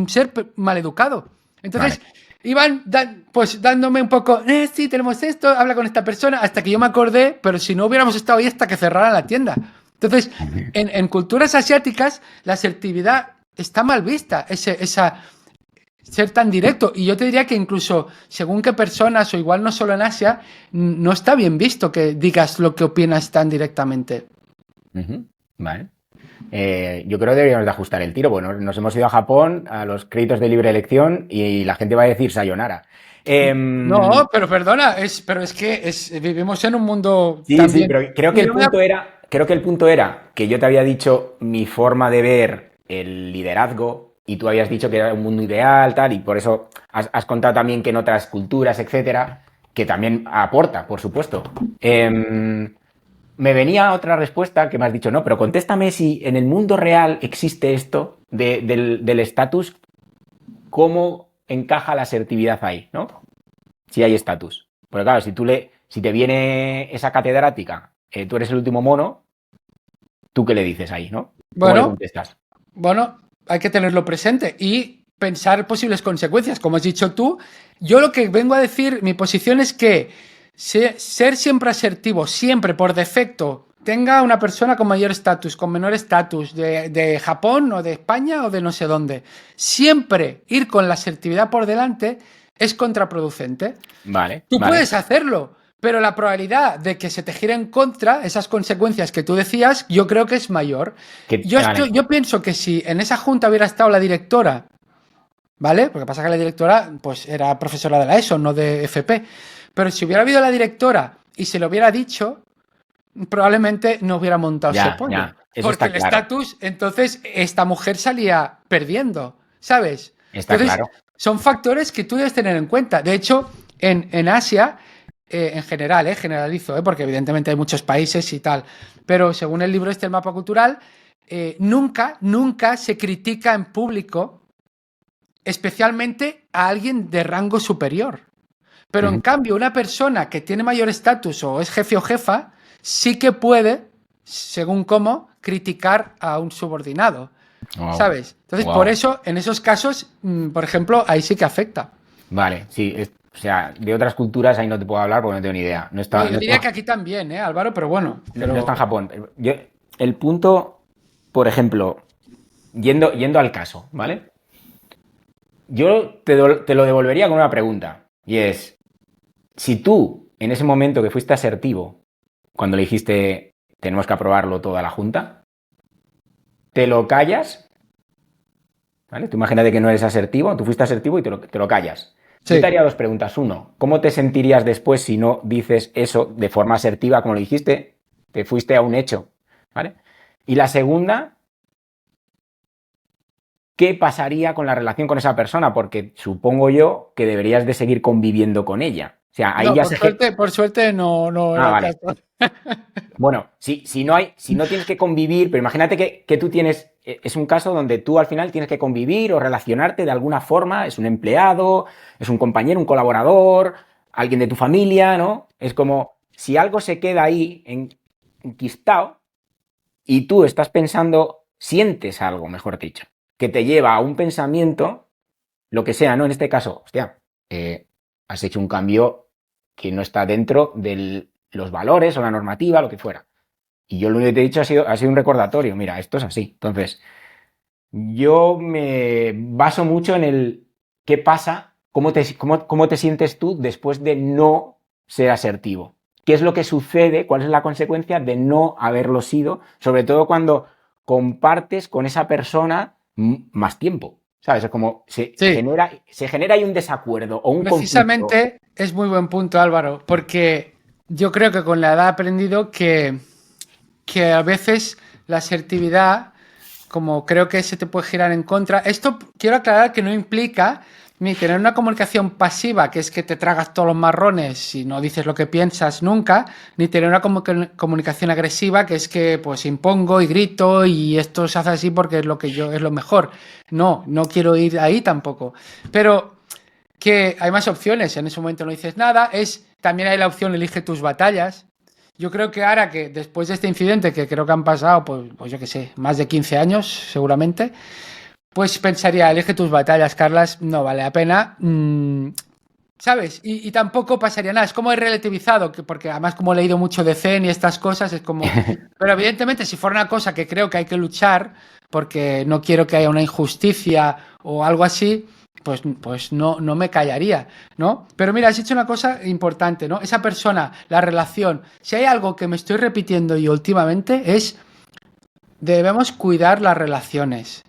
ser maleducado.
Vale.
Entonces, iban pues dándome un poco, sí, tenemos esto, habla con esta persona, hasta que yo me acordé, pero si no hubiéramos estado ahí hasta que cerraran la tienda. Entonces, en culturas asiáticas, la asertividad está mal vista, esa ser tan directo. Y yo te diría que incluso según qué personas, o igual no solo en Asia, no está bien visto que digas lo que opinas tan directamente.
Vale. Yo creo que deberíamos de ajustar el tiro. Bueno, nos hemos ido a Japón a los créditos de libre elección y la gente va a decir sayonara.
No, pero perdona, pero es que vivimos en un mundo
Sí, sí,
también.
pero creo que
Y
el
yo me da-
punto era, creo que el punto era que yo te había dicho mi forma de ver el liderazgo y tú habías dicho que era un mundo ideal, tal, y por eso has contado también que en otras culturas, etcétera, que también aporta, por supuesto. Me venía otra respuesta que me has dicho, no, pero contéstame si en el mundo real existe esto del estatus, ¿cómo encaja la asertividad ahí, ¿no? Si hay estatus. Porque claro, si te viene esa catedrática, tú eres el último mono, ¿tú qué le dices ahí, no? ¿Cómo le
Bueno,
contestas?
bueno, hay que tenerlo presente y pensar posibles consecuencias. Como has dicho tú, yo lo que vengo a decir, mi posición es que ser siempre asertivo, siempre por defecto, tenga una persona con mayor estatus, con menor estatus, de Japón o de España o de no sé dónde, siempre ir con la asertividad por delante es contraproducente.
Vale,
Tú
vale.
puedes hacerlo, pero la probabilidad de que se te gire en contra esas consecuencias que tú decías, yo creo que es mayor.
Vale.
Yo pienso que si en esa junta hubiera estado la directora, ¿vale? Porque pasa que la directora, pues, era profesora de la ESO, no de FP. Pero si hubiera habido la directora y se lo hubiera dicho, probablemente no hubiera montado ese
Ya,
pollo.
ya. Eso
Porque
está
el
claro.
estatus, entonces, esta mujer salía perdiendo, ¿sabes?
Está
Entonces,
claro.
son factores que tú debes tener en cuenta. De hecho, en Asia, en general, generalizo, porque evidentemente hay muchos países y tal, pero según el libro este, el mapa cultural, nunca se critica en público, especialmente a alguien de rango superior. Pero en
Ujú.
cambio, una persona que tiene mayor estatus o es jefe o jefa, sí que puede, según cómo, criticar a un subordinado.
Wow.
¿Sabes? Entonces, por
Wow.
eso, en esos casos, por ejemplo, ahí sí que afecta.
Vale, sí. O sea, de otras culturas ahí no te puedo hablar porque no tengo ni idea. No
No,
está,
yo
no
diría
está,
que aquí también, Álvaro, pero bueno.
no está en
Pero
Japón. El punto, por ejemplo, yendo al caso, ¿vale? Yo te lo devolvería con una pregunta. Y es, si tú, en ese momento que fuiste asertivo, cuando le dijiste tenemos que aprobarlo toda la Junta, te lo callas, ¿vale? Tú imagínate que no eres asertivo, tú fuiste asertivo y te lo callas. Yo te
sí.
haría dos preguntas. Uno, ¿cómo te sentirías después si no dices eso de forma asertiva, como lo dijiste? Te fuiste a un hecho, ¿vale? Y la segunda, ¿qué pasaría con la relación con esa persona? Porque supongo yo que deberías de seguir conviviendo con ella. O sea, ahí
No,
ya se...
por suerte no
Ah,
era el
vale.
caso.
Bueno, si no tienes que convivir, pero imagínate que tú tienes, es un caso donde tú al final tienes que convivir o relacionarte de alguna forma, es un empleado, es un compañero, un colaborador, alguien de tu familia, ¿no? Es como si algo se queda ahí enquistado y tú estás pensando, sientes algo, mejor dicho, que te lleva a un pensamiento, lo que sea, ¿no? En este caso, hostia, has hecho un cambio que no está dentro de los valores o la normativa, lo que fuera. Y yo lo único que te he dicho ha sido un recordatorio. Mira, esto es así. Entonces, yo me baso mucho en el qué pasa, cómo te sientes tú después de no ser asertivo. ¿Qué es lo que sucede? ¿Cuál es la consecuencia de no haberlo sido? Sobre todo cuando compartes con esa persona más tiempo. ¿Sabes? Es como
Sí,
se genera ahí un desacuerdo o un conflicto.
precisamente es muy buen punto, Álvaro, porque yo creo que con la edad he aprendido que a veces la asertividad como creo que se te puede girar en contra. Esto quiero aclarar que no implica ni tener una comunicación pasiva, que es que te tragas todos los marrones y no dices lo que piensas nunca, ni tener una comunicación agresiva, que es que pues impongo y grito y esto se hace así porque es lo que yo es lo mejor. No quiero ir ahí tampoco. Pero que hay más opciones, en ese momento no dices nada, también hay la opción elige tus batallas. Yo creo que ahora que después de este incidente, que creo que han pasado, pues yo qué sé, más de 15 años seguramente, pues pensaría, elige tus batallas, Carlas, no vale la pena, ¿sabes? Y tampoco pasaría nada, es como he relativizado, porque además como he leído mucho de Zen y estas cosas, es como... Pero evidentemente si fuera una cosa que creo que hay que luchar, porque no quiero que haya una injusticia o algo así, pues no me callaría, ¿no? Pero mira, has dicho una cosa importante, ¿no? Esa persona, la relación, si hay algo que me estoy repitiendo yo últimamente es, debemos cuidar las relaciones.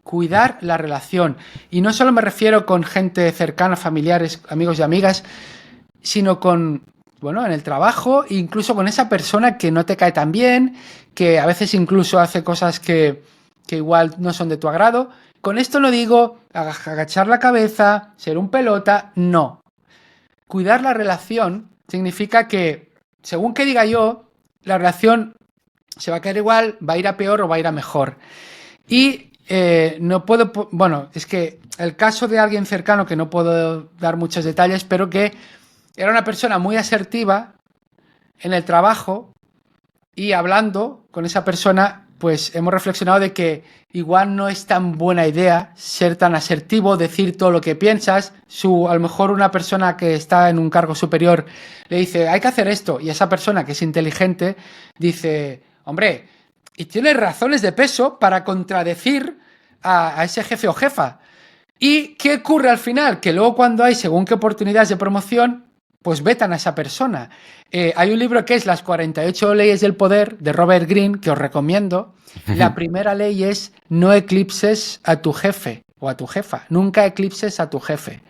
Cuidar la relación. Y no solo me refiero con gente cercana, familiares, amigos y amigas, sino con, bueno, en el trabajo, incluso con esa persona que no te cae tan bien, que a veces incluso hace cosas que igual no son de tu agrado. Con esto no digo agachar la cabeza, ser un pelota, no. Cuidar la relación significa que, según que diga yo, la relación se va a quedar igual, va a ir a peor o va a ir a mejor. Y no puedo, bueno, es que el caso de alguien cercano, que no puedo dar muchos detalles, pero que era una persona muy asertiva en el trabajo y hablando con esa persona, pues hemos reflexionado de que igual no es tan buena idea ser tan asertivo, decir todo lo que piensas. A lo mejor una persona que está en un cargo superior le dice, hay que hacer esto, y esa persona que es inteligente dice, hombre, y tiene razones de peso para contradecir a ese jefe o jefa. ¿Y qué ocurre al final? Que luego cuando hay según qué oportunidades de promoción, pues vetan a esa persona. Hay un libro que es Las 48 leyes del poder, de Robert Greene, que os recomiendo. La primera ley es no eclipses a tu jefe o a tu jefa. Nunca eclipses a tu jefe.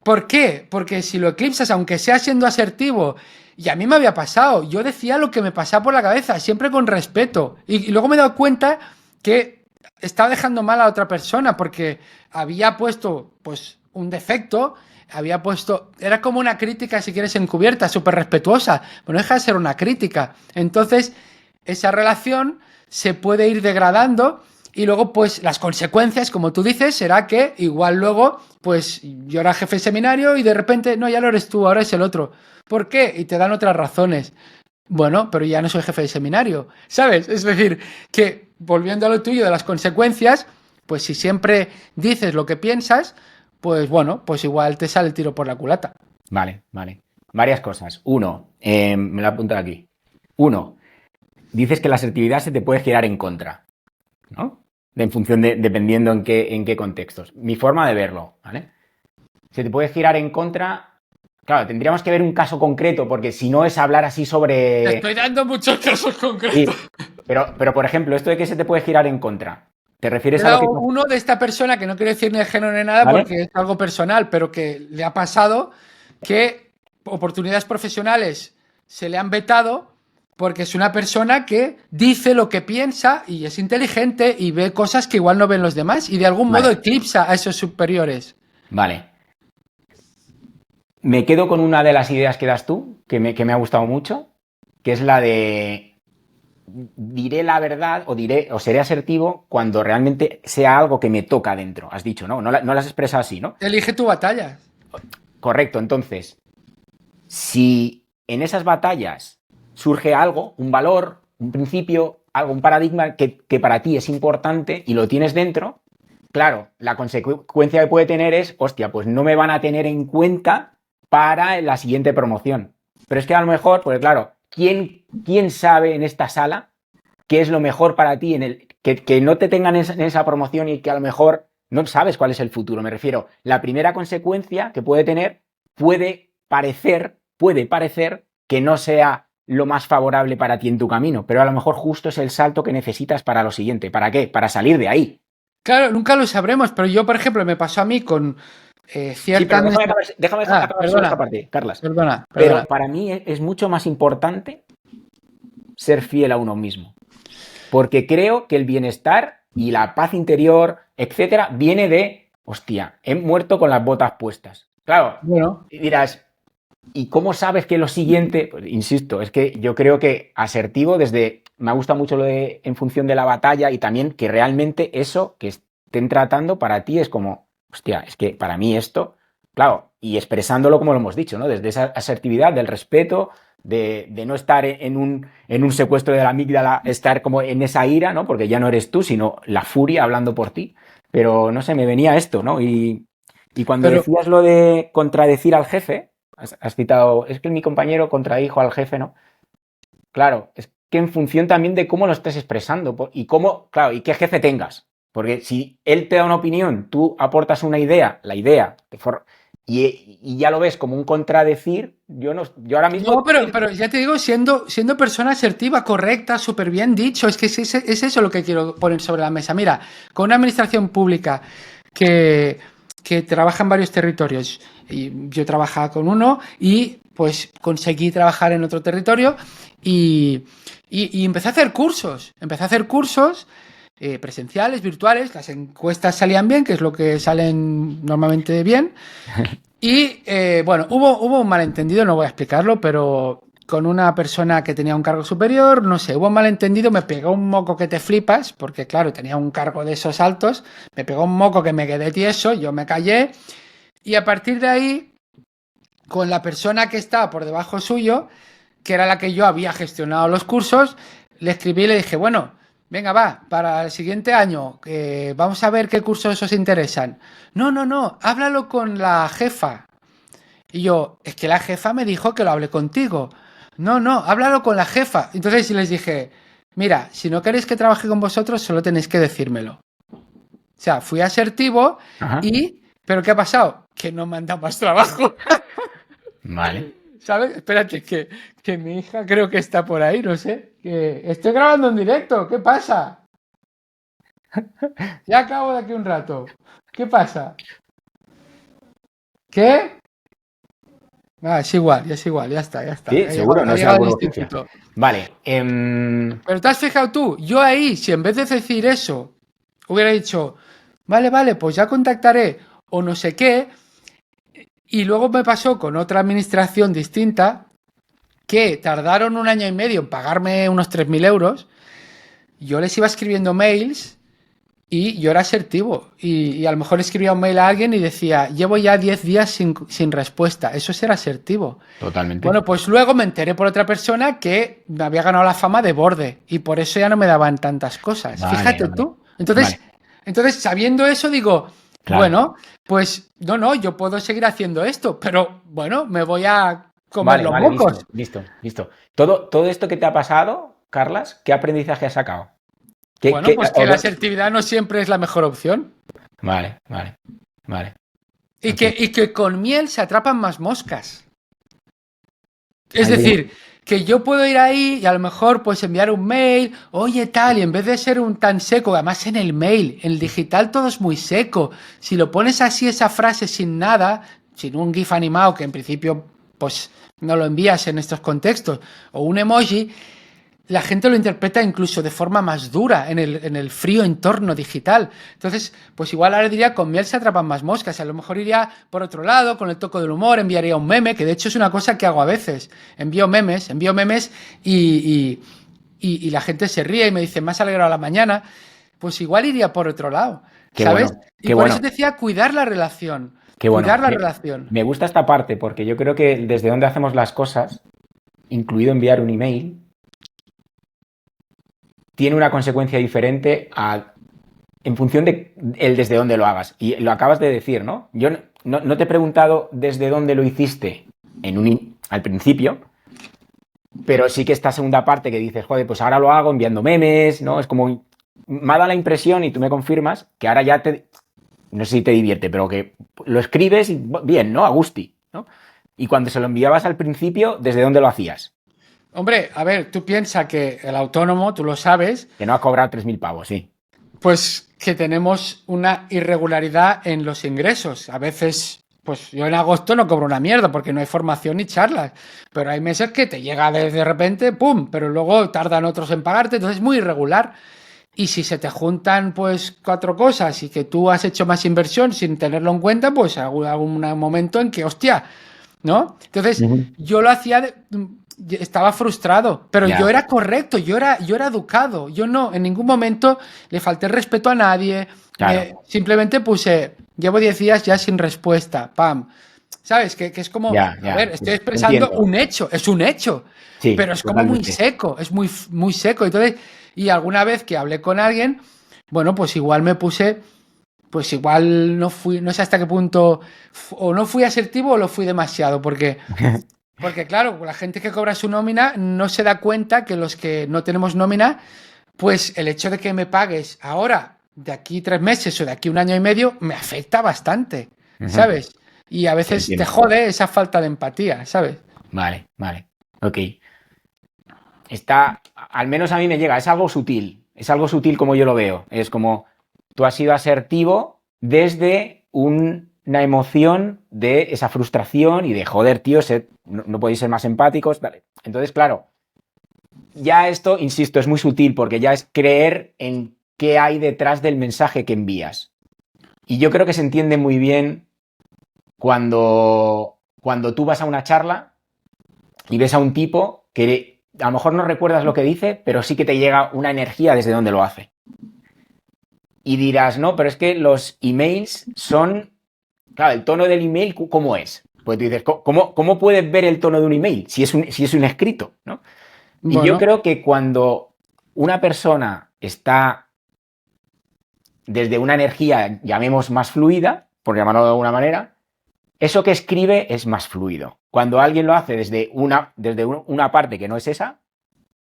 ¿Por qué? Porque si lo eclipsas, aunque sea siendo asertivo, y a mí me había pasado, yo decía lo que me pasaba por la cabeza, siempre con respeto. Y luego me he dado cuenta que estaba dejando mal a la otra persona porque había puesto pues un defecto, había puesto... Era como una crítica, si quieres, encubierta, súper respetuosa, pero no deja de ser una crítica. Entonces, esa relación se puede ir degradando y luego, pues, las consecuencias, como tú dices, será que igual luego, pues, yo era jefe de seminario y de repente, no, ya lo eres tú, ahora es el otro. ¿Por qué? Y te dan otras razones. Bueno, pero ya no soy jefe de seminario, ¿sabes? Es decir, que volviendo a lo tuyo de las consecuencias, pues si siempre dices lo que piensas, pues bueno, pues igual te sale el tiro por la culata.
Vale. Varias cosas. Uno, me lo apunto aquí. Uno, dices que la asertividad se te puede girar en contra, ¿no? En función de, dependiendo en qué contextos. Mi forma de verlo, ¿vale? Se te puede girar en contra. Claro, tendríamos que ver un caso concreto, porque si no es hablar así sobre...
Te estoy dando muchos casos concretos.
Sí, pero por ejemplo, esto de que se te puede girar en contra, ¿te refieres a lo que...
Uno de esta persona, que no quiero decir ni el género ni nada, ¿vale? Porque es algo personal, pero que le ha pasado que oportunidades profesionales se le han vetado porque es una persona que dice lo que piensa y es inteligente y ve cosas que igual no ven los demás y de algún modo eclipsa a esos superiores.
Vale. Me quedo con una de las ideas que das tú, que me ha gustado mucho, que es la de diré la verdad o seré asertivo cuando realmente sea algo que me toca dentro. Has dicho, ¿no? No las has expresado así, ¿no?
Elige tu batalla.
Correcto. Entonces, si en esas batallas surge algo, un valor, un principio, algo, un paradigma que para ti es importante y lo tienes dentro, claro, la consecuencia que puede tener es, hostia, pues no me van a tener en cuenta para la siguiente promoción. Pero es que a lo mejor, pues claro, ¿quién sabe en esta sala qué es lo mejor para ti que no te tengan en esa promoción y que a lo mejor no sabes cuál es el futuro? Me refiero, la primera consecuencia que puede tener puede parecer que no sea lo más favorable para ti en tu camino, pero a lo mejor justo es el salto que necesitas para lo siguiente. ¿Para qué? Para salir de ahí.
Claro, nunca lo sabremos, pero yo, por ejemplo, me pasó a mí con cierta...
Sí, déjame acabar sobre esta parte, Carlas.
Perdona.
Pero para mí es mucho más importante ser fiel a uno mismo. Porque creo que el bienestar y la paz interior, etcétera, viene de, hostia, he muerto con las botas puestas. Claro,
Bueno,
y dirás, ¿y cómo sabes que lo siguiente? Pues, insisto, es que yo creo que asertivo desde, me gusta mucho lo de en función de la batalla y también que realmente eso que estén tratando para ti es como, hostia, es que para mí esto, claro, y expresándolo como lo hemos dicho, ¿no? Desde esa asertividad, del respeto, de no estar en un secuestro de la amígdala, estar como en esa ira, ¿no? Porque ya no eres tú, sino la furia hablando por ti. Pero no sé, me venía esto, ¿no? Y cuando
pero,
decías lo de contradecir al jefe, has citado, es que mi compañero contradijo al jefe, ¿no? Claro, es que en función también de cómo lo estés expresando y cómo, claro, y qué jefe tengas. Porque si él te da una opinión, tú aportas una idea, la idea, y ya lo ves como un contradecir, yo ahora mismo.
no, pero ya te digo, siendo persona asertiva, correcta, súper bien dicho, es que es eso lo que quiero poner sobre la mesa. Mira, con una administración pública que, que trabaja en varios territorios, y yo trabajaba con uno y pues conseguí trabajar en otro territorio y, y empecé a hacer cursos presenciales, virtuales, las encuestas salían bien, que es lo que salen normalmente bien. Y bueno, hubo un malentendido, no voy a explicarlo, pero con una persona que tenía un cargo superior, no sé, hubo un malentendido, me pegó un moco que te flipas, porque claro, tenía un cargo de esos altos, me pegó un moco que me quedé tieso, yo me callé, y a partir de ahí, con la persona que estaba por debajo suyo, que era la que yo había gestionado los cursos, le escribí y le dije, bueno, venga, va, para el siguiente año, vamos a ver qué cursos os interesan. No, no, no, háblalo con la jefa. Y yo, es que la jefa me dijo que lo hable contigo. No, no, háblalo con la jefa. Entonces les dije, mira, si no queréis que trabaje con vosotros, solo tenéis que decírmelo. O sea, fui asertivo
Ajá.
y... ¿Pero qué ha pasado? Que no me han dado más trabajo.
Vale.
¿Sabes? Espérate, que mi hija creo que está por ahí, no sé. Que estoy grabando en directo, ¿qué pasa? Ya acabo de aquí un rato. ¿Qué pasa? ¿Qué? Ah, es igual, ya está, ya está.
Sí, seguro,
Ha
no sea
llegado al
por urgencia.
instituto.
Vale.
Pero te has fijado tú, yo ahí, si en vez de decir eso, hubiera dicho, vale, vale, pues ya contactaré o no sé qué, y luego me pasó con otra administración distinta que tardaron un año y medio en pagarme unos 3.000 euros, yo les iba escribiendo mails y yo era asertivo y a lo mejor escribía un mail a alguien y decía, llevo ya 10 días sin respuesta, eso es ser asertivo.
Totalmente.
Bueno, pues luego me enteré por otra persona que me había ganado la fama de borde y por eso ya no me daban tantas cosas.
Vale,
Fíjate
vale.
tú. Entonces, sabiendo eso, digo,
Claro.
bueno, pues no, yo puedo seguir haciendo esto, pero bueno, me voy a comer
Vale,
los
vale,
mocos.
listo. Todo esto que te ha pasado, Carlas, ¿qué aprendizaje has sacado?
Bueno, pues que la asertividad no siempre es la mejor opción.
Vale, vale, vale.
Y
Ok.
que con miel se atrapan más moscas. Es decir, que yo puedo ir ahí y a lo mejor pues enviar un mail, oye tal, y en vez de ser un tan seco, además en el mail, en el digital todo es muy seco. Si lo pones así esa frase sin nada, sin un GIF animado que en principio pues no lo envías en estos contextos, o un emoji, la gente lo interpreta incluso de forma más dura en el frío entorno digital. Entonces, pues igual ahora diría, con miel se atrapan más moscas. A lo mejor iría por otro lado, con el toque del humor, enviaría un meme, que de hecho es una cosa que hago a veces. Envío memes y la gente se ríe y me dice, me has alegrado la mañana. Pues igual iría por otro lado,
Qué
¿sabes?
bueno,
Y
qué
por eso
bueno,
te decía cuidar la relación.
qué bueno.
Cuidar la relación.
Me gusta esta parte porque yo creo que desde donde hacemos las cosas, incluido enviar un email, tiene una consecuencia diferente en función de el desde dónde lo hagas. Y lo acabas de decir, ¿no? Yo no te he preguntado desde dónde lo hiciste al principio, pero sí que esta segunda parte que dices, joder, pues ahora lo hago enviando memes, ¿no? Es como, me ha dado la impresión y tú me confirmas que ahora ya no sé si te divierte, pero que lo escribes y bien, ¿no? A gusti, ¿no? Y cuando se lo enviabas al principio, ¿desde dónde lo hacías?
Hombre, a ver, tú piensas que el autónomo, tú lo sabes,
Que no has cobrado 3.000 pavos, sí.
pues que tenemos una irregularidad en los ingresos. A veces pues yo en agosto no cobro una mierda porque no hay formación ni charlas, pero hay meses que te llega de repente, ¡pum! Pero luego tardan otros en pagarte, entonces es muy irregular. Y si se te juntan pues 4 cosas y que tú has hecho más inversión sin tenerlo en cuenta, pues algún momento en que, hostia, ¿no? Entonces yo lo hacía, estaba frustrado, pero yo era correcto, yo era educado, yo no, en ningún momento le falté respeto a nadie,
Claro.
simplemente puse, llevo 10 días ya sin respuesta, pam. ¿Sabes? Que es como, a ver, estoy expresando
Entiendo.
un hecho, es un hecho,
Sí,
pero es como muy
totalmente.
seco, es muy, muy seco. Entonces, y alguna vez que hablé con alguien, bueno, pues igual me puse, pues igual no fui, no sé hasta qué punto, o no fui asertivo o lo fui demasiado, porque claro, la gente que cobra su nómina no se da cuenta que los que no tenemos nómina, pues el hecho de que me pagues ahora, de aquí 3 meses o de aquí 1 año y medio, me afecta bastante, ¿sabes? Y a
Te
veces te
entiendo.
jode esa falta de empatía, ¿sabes?
Vale, vale. Ok. Está, al menos a mí me llega, es algo sutil como yo lo veo. Es como tú has sido asertivo desde una emoción de esa frustración y de joder, tío, no podéis ser más empáticos. Vale. Entonces, claro, ya esto, insisto, es muy sutil porque ya es creer en qué hay detrás del mensaje que envías. Y yo creo que se entiende muy bien cuando tú vas a una charla y ves a un tipo que a lo mejor no recuerdas lo que dice, pero sí que te llega una energía desde donde lo hace. Y dirás, no, pero es que los emails son, claro, el tono del email, ¿cómo es? Pues tú dices, ¿cómo puedes ver el tono de un email si es un escrito? ¿No? Y yo
Bueno,
creo que cuando una persona está desde una energía, llamemos más fluida, por llamarlo de alguna manera, eso que escribe es más fluido. Cuando alguien lo hace desde una parte que no es esa,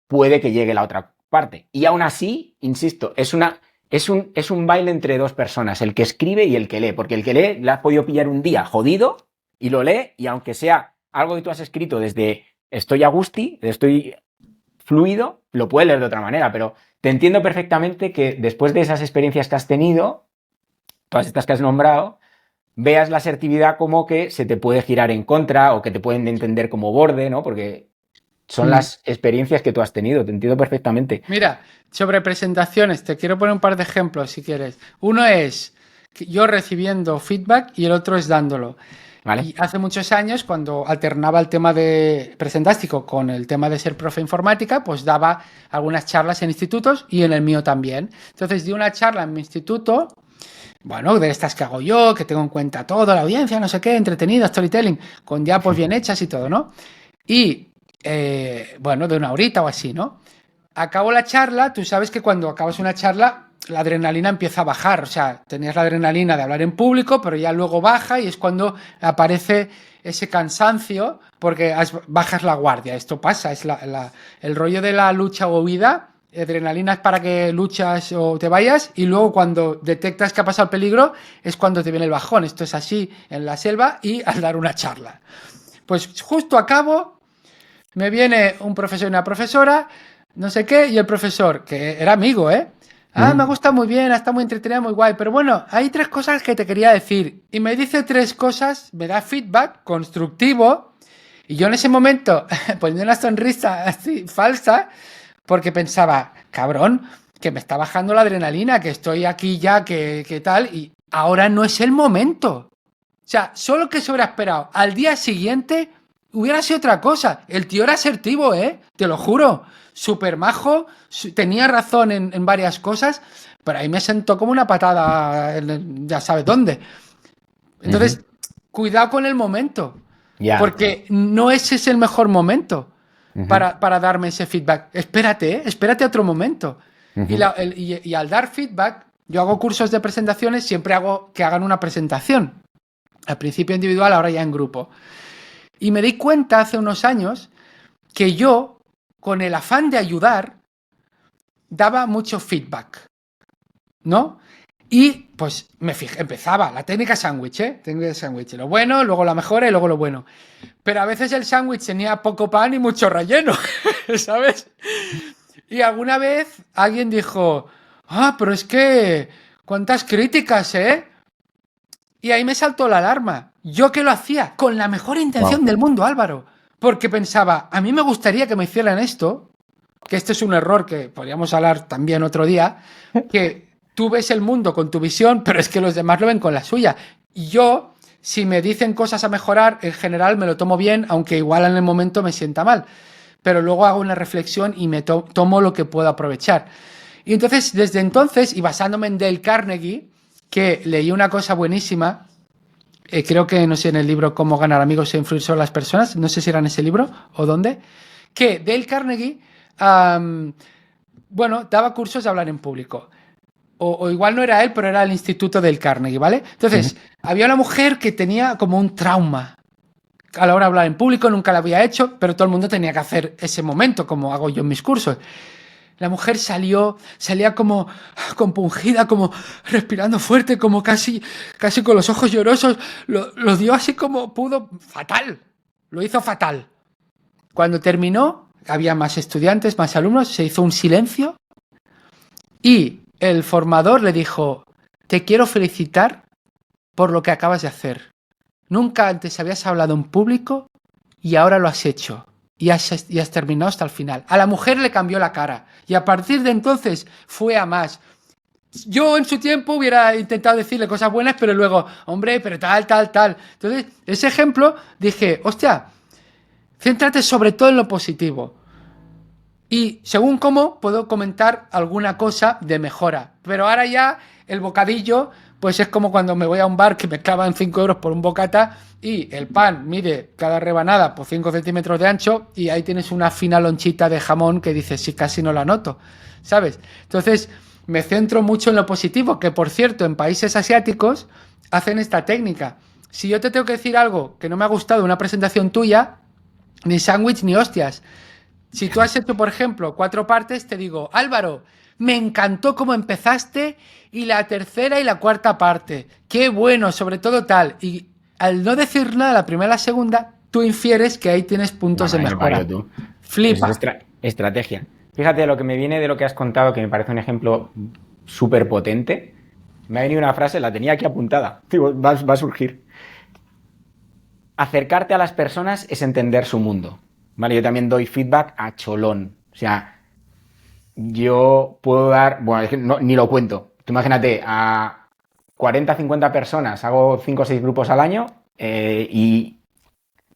puede que llegue la otra parte. Y aún así, insisto, es un baile entre dos personas, el que escribe y el que lee, porque el que lee le has podido pillar un día jodido y lo lee, y aunque sea algo que tú has escrito desde estoy a gusti, estoy fluido, lo puede leer de otra manera, pero te entiendo perfectamente que después de esas experiencias que has tenido, todas estas que has nombrado, veas la asertividad como que se te puede girar en contra o que te pueden entender como borde, ¿no? Porque son las experiencias que tú has tenido, te entiendo perfectamente.
mira, sobre presentaciones, te quiero poner un par de ejemplos si quieres. Uno es yo recibiendo feedback y el otro es dándolo.
¿Vale?
Y hace muchos años, cuando alternaba el tema de presentástico con el tema de ser profe informática, pues daba algunas charlas en institutos y en el mío también. Entonces di una charla en mi instituto, bueno, de estas que hago yo, que tengo en cuenta todo, la audiencia, no sé qué, entretenida, storytelling, con diapos bien hechas y todo, ¿no? Y, bueno, de 1 horita o así, ¿no? Acabo la charla, tú sabes que cuando acabas una charla, la adrenalina empieza a bajar, o sea, tenías la adrenalina de hablar en público, pero ya luego baja y es cuando aparece ese cansancio porque bajas la guardia. Esto pasa, es el rollo de la lucha o huida. Adrenalina es para que luchas o te vayas y luego cuando detectas que ha pasado el peligro es cuando te viene el bajón. Esto es así en la selva y al dar una charla. Pues justo acabo, me viene un profesor y una profesora, no sé qué, y el profesor, que era amigo, ¿eh? Ah, me gusta muy bien, está muy entretenida, muy guay, pero bueno, hay 3 cosas que te quería decir. Y me dice 3 cosas, me da feedback constructivo, y yo en ese momento poniendo una sonrisa así falsa, porque pensaba, cabrón, que me está bajando la adrenalina, que estoy aquí ya, que tal, y ahora no es el momento. O sea, solo que se hubiera esperado al día siguiente hubiera sido otra cosa. El tío era asertivo, ¿eh? Te lo juro. Súper majo, tenía razón en varias cosas, pero ahí me sentó como una patada, ya sabes dónde. Entonces, cuidado con el momento,
Ya.
porque no ese es el mejor momento para darme ese feedback. Espérate, ¿eh? Espérate otro momento. Y al dar feedback, yo hago cursos de presentaciones, siempre hago que hagan una presentación. Al principio individual, ahora ya en grupo. Y me di cuenta hace unos años que yo, con el afán de ayudar, daba mucho feedback, ¿no? Y pues me fijé, empezaba la técnica sándwich, ¿eh? Técnica sándwich, lo bueno, luego la mejora y luego lo bueno. Pero a veces el sándwich tenía poco pan y mucho relleno, ¿sabes? Y alguna vez alguien dijo, ah, pero es que, ¿cuántas críticas, eh? Y ahí me saltó la alarma. Yo que lo hacía con la mejor intención del mundo, Álvaro. Porque pensaba, a mí me gustaría que me hicieran esto, que este es un error que podríamos hablar también otro día, que tú ves el mundo con tu visión, pero es que los demás lo ven con la suya. Y yo, si me dicen cosas a mejorar, en general me lo tomo bien, aunque igual en el momento me sienta mal. Pero luego hago una reflexión y me tomo lo que puedo aprovechar. Y entonces, desde entonces, y basándome en Dale Carnegie, que leí una cosa buenísima, creo que, no sé, en el libro Cómo ganar amigos e influir sobre las personas, no sé si era en ese libro o dónde, que Dale Carnegie, bueno, daba cursos de hablar en público. O igual no era él, pero era el instituto del Carnegie, ¿vale? Entonces, había una mujer que tenía como un trauma a la hora de hablar en público, nunca lo había hecho, pero todo el mundo tenía que hacer ese momento, como hago yo en mis cursos. La mujer salía como compungida, como respirando fuerte, como casi con los ojos llorosos. Lo dio así como pudo, fatal. Lo hizo fatal. Cuando terminó, había más estudiantes, más alumnos, se hizo un silencio y el formador le dijo: te quiero felicitar por lo que acabas de hacer. Nunca antes habías hablado en público y ahora lo has hecho. Y has terminado hasta el final. A la mujer le cambió la cara. Y a partir de entonces fue a más. Yo en su tiempo hubiera intentado decirle cosas buenas, pero luego, hombre, pero tal. Entonces, ese ejemplo, dije, hostia, céntrate sobre todo en lo positivo. Y según cómo, puedo comentar alguna cosa de mejora. Pero ahora ya el bocadillo, pues es como cuando me voy a un bar que me clavan 5 euros por un bocata y el pan mide cada rebanada por 5 centímetros de ancho y ahí tienes una fina lonchita de jamón que dices, sí, casi no la noto, ¿sabes? Entonces me centro mucho en lo positivo, que por cierto, en países asiáticos hacen esta técnica. Si yo te tengo que decir algo que no me ha gustado de una presentación tuya, ni sándwich ni hostias. Si tú has hecho, por ejemplo, 4 partes, te digo, Álvaro, me encantó cómo empezaste y la tercera y la cuarta parte. Qué bueno, sobre todo tal. Y al no decir nada la primera y la segunda, tú infieres que ahí tienes puntos de mejora.
Tú.
Flipa.
Eso es estrategia. Fíjate lo que me viene de lo que has contado, que me parece un ejemplo súper potente. Me ha venido una frase, la tenía aquí apuntada. Va a surgir. Acercarte a las personas es entender su mundo. Vale, yo también doy feedback a cholón. O sea, yo puedo dar, bueno, es que ni lo cuento. Tú imagínate, a 40, 50 personas, hago 5 o 6 grupos al año y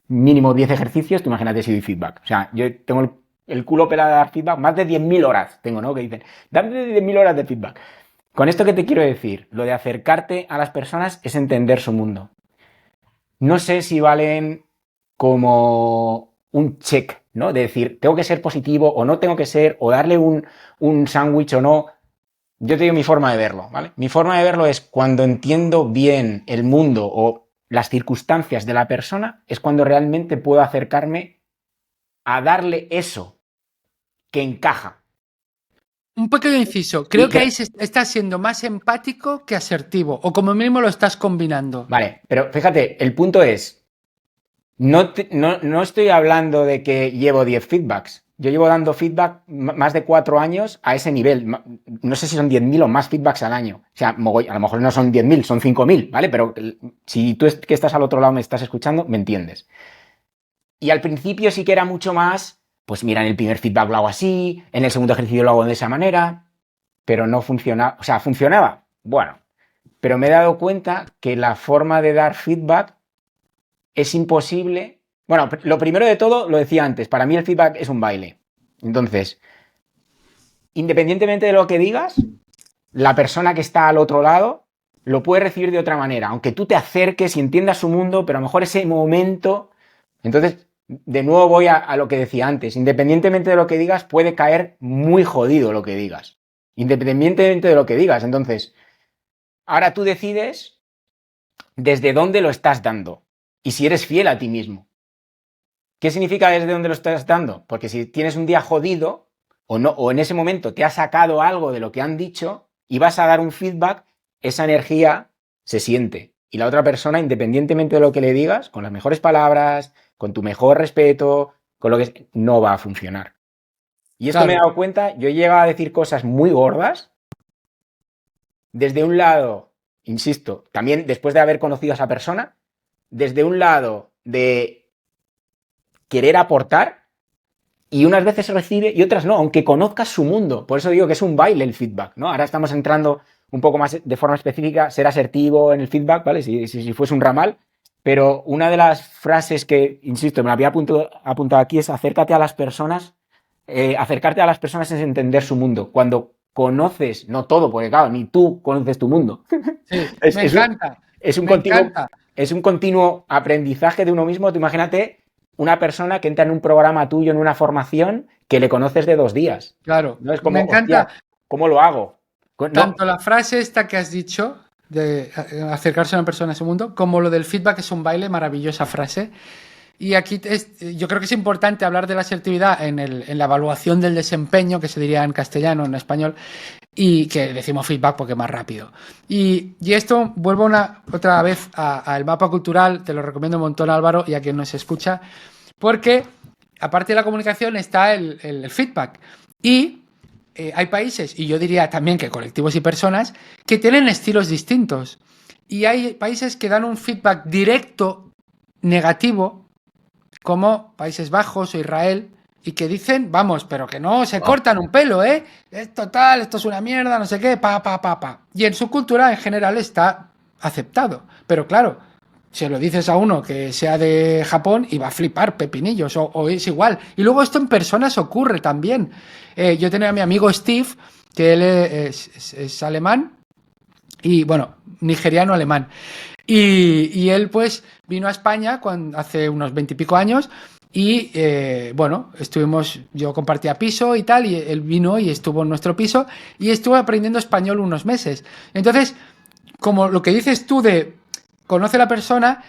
mínimo 10 ejercicios, tú imagínate si doy feedback. O sea, yo tengo el culo pelado de dar feedback, más de 10.000 horas tengo, ¿no? Que dicen, dame 10.000 horas de feedback. Con esto que te quiero decir, lo de acercarte a las personas es entender su mundo. No sé si valen como un check, ¿no? De decir, tengo que ser positivo o no tengo que ser, o darle un sándwich o no. Yo te digo mi forma de verlo, ¿vale? Mi forma de verlo es cuando entiendo bien el mundo o las circunstancias de la persona, es cuando realmente puedo acercarme a darle eso que encaja.
Un pequeño inciso. Creo que ahí estás siendo más empático que asertivo, o como mínimo lo estás combinando.
Vale, pero fíjate, el punto es, no estoy hablando de que llevo 10 feedbacks. Yo llevo dando feedback más de 4 años a ese nivel. No sé si son 10.000 o más feedbacks al año. O sea, a lo mejor no son 10.000, son 5.000, ¿vale? Pero si tú que estás al otro lado me estás escuchando, me entiendes. Y al principio sí que era mucho más, pues mira, en el primer feedback lo hago así, en el segundo ejercicio lo hago de esa manera, pero no funcionaba. O sea, funcionaba, bueno, pero me he dado cuenta que la forma de dar feedback es imposible. Bueno, lo primero de todo, lo decía antes, para mí el feedback es un baile. Entonces, independientemente de lo que digas, la persona que está al otro lado lo puede recibir de otra manera, aunque tú te acerques y entiendas su mundo, pero a lo mejor ese momento... Entonces, de nuevo voy a lo que decía antes, independientemente de lo que digas, puede caer muy jodido lo que digas, independientemente de lo que digas. Entonces, ahora tú decides desde dónde lo estás dando y si eres fiel a ti mismo. ¿Qué significa desde dónde lo estás dando? Porque si tienes un día jodido o no, o en ese momento te ha sacado algo de lo que han dicho y vas a dar un feedback, esa energía se siente. Y la otra persona, independientemente de lo que le digas, con las mejores palabras, con tu mejor respeto, con lo que no va a funcionar. Y esto me he dado cuenta, yo he llegado a decir cosas muy gordas. Desde un lado, insisto, también después de haber conocido a esa persona, desde un lado de querer aportar y unas veces se recibe y otras no, aunque conozcas su mundo. Por eso digo que es un baile el feedback, ¿no? Ahora estamos entrando un poco más de forma específica, ser asertivo en el feedback, ¿vale? Si fuese un ramal. Pero una de las frases que, insisto, me la había apuntado aquí es acércate a las personas. Acercarte a las personas es entender su mundo. Cuando conoces, no todo, porque claro, ni tú conoces tu mundo.
Sí,
Es,
me
es un,
encanta,
es un
me
continuo,
encanta.
es un continuo aprendizaje de uno mismo. Tú imagínate una persona que entra en un programa tuyo, en una formación, que le conoces de 2 días.
Claro,
¿No? Es
me
como,
encanta
hostia, ¿cómo lo hago? No,
tanto la frase esta que has dicho de acercarse a una persona a su mundo, como lo del feedback es un baile, maravillosa frase. Y aquí yo creo que es importante hablar de la asertividad en la evaluación del desempeño, que se diría en castellano, en español, y que decimos feedback porque es más rápido. Y esto, vuelvo otra vez al mapa cultural, te lo recomiendo un montón, Álvaro, y a quien nos escucha, porque aparte de la comunicación está el feedback. Y hay países, y yo diría también que colectivos y personas, que tienen estilos distintos. Y hay países que dan un feedback directo negativo, como Países Bajos o Israel, y que dicen, vamos, pero que no se cortan un pelo, ¿eh? Es total, esto es una mierda, no sé qué, pa. Y en su cultura en general está aceptado. Pero claro, se lo dices a uno que sea de Japón y va a flipar pepinillos, o es igual. Y luego esto en personas ocurre también. Yo tenía a mi amigo Steve, que él es alemán, y bueno, nigeriano alemán. Y él pues vino a España hace unos 20 y pico años y bueno, yo compartía piso y tal, y él vino y estuvo en nuestro piso y estuvo aprendiendo español unos meses. Entonces, como lo que dices tú de conoce a la persona,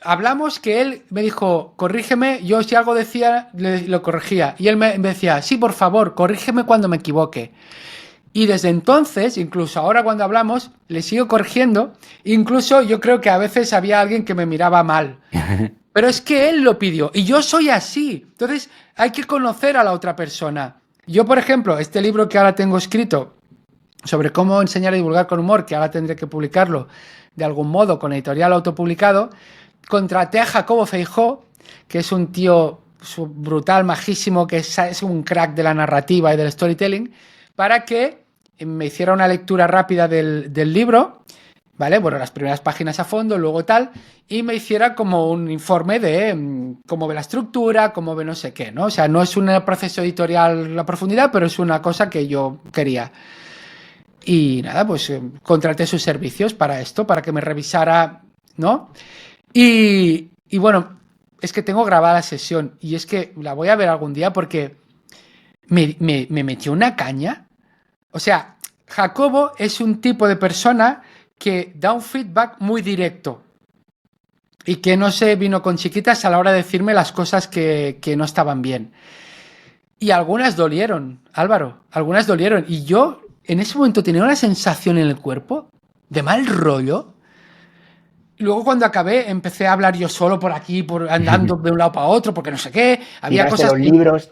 hablamos que él me dijo, corrígeme, yo si algo decía, lo corregía. Y él me decía, sí, por favor, corrígeme cuando me equivoque. Y desde entonces, incluso ahora cuando hablamos, le sigo corrigiendo. Incluso yo creo que a veces había alguien que me miraba mal. Pero es que él lo pidió y yo soy así. Entonces hay que conocer a la otra persona. Yo, por ejemplo, este libro que ahora tengo escrito sobre cómo enseñar a divulgar con humor, que ahora tendré que publicarlo de algún modo con editorial autopublicado, contraté a Jacobo Feijó, que es un tío brutal, majísimo, que es un crack de la narrativa y del storytelling, para que me hiciera una lectura rápida del libro, ¿vale? Bueno, las primeras páginas a fondo, luego tal, y me hiciera como un informe de cómo ve la estructura, cómo ve no sé qué, ¿no? O sea, no es un proceso editorial a profundidad, pero es una cosa que yo quería. Y nada, pues contraté sus servicios para esto, para que me revisara, ¿no? Y bueno, es que tengo grabada la sesión y es que la voy a ver algún día porque me metió una caña. O sea, Jacobo es un tipo de persona que da un feedback muy directo y que no se vino con chiquitas a la hora de decirme las cosas que no estaban bien. Y algunas dolieron, Álvaro, algunas dolieron. Y yo en ese momento tenía una sensación en el cuerpo de mal rollo. Y luego cuando acabé empecé a hablar yo solo por aquí, andando de un lado para otro, porque no sé qué. Había cosas que...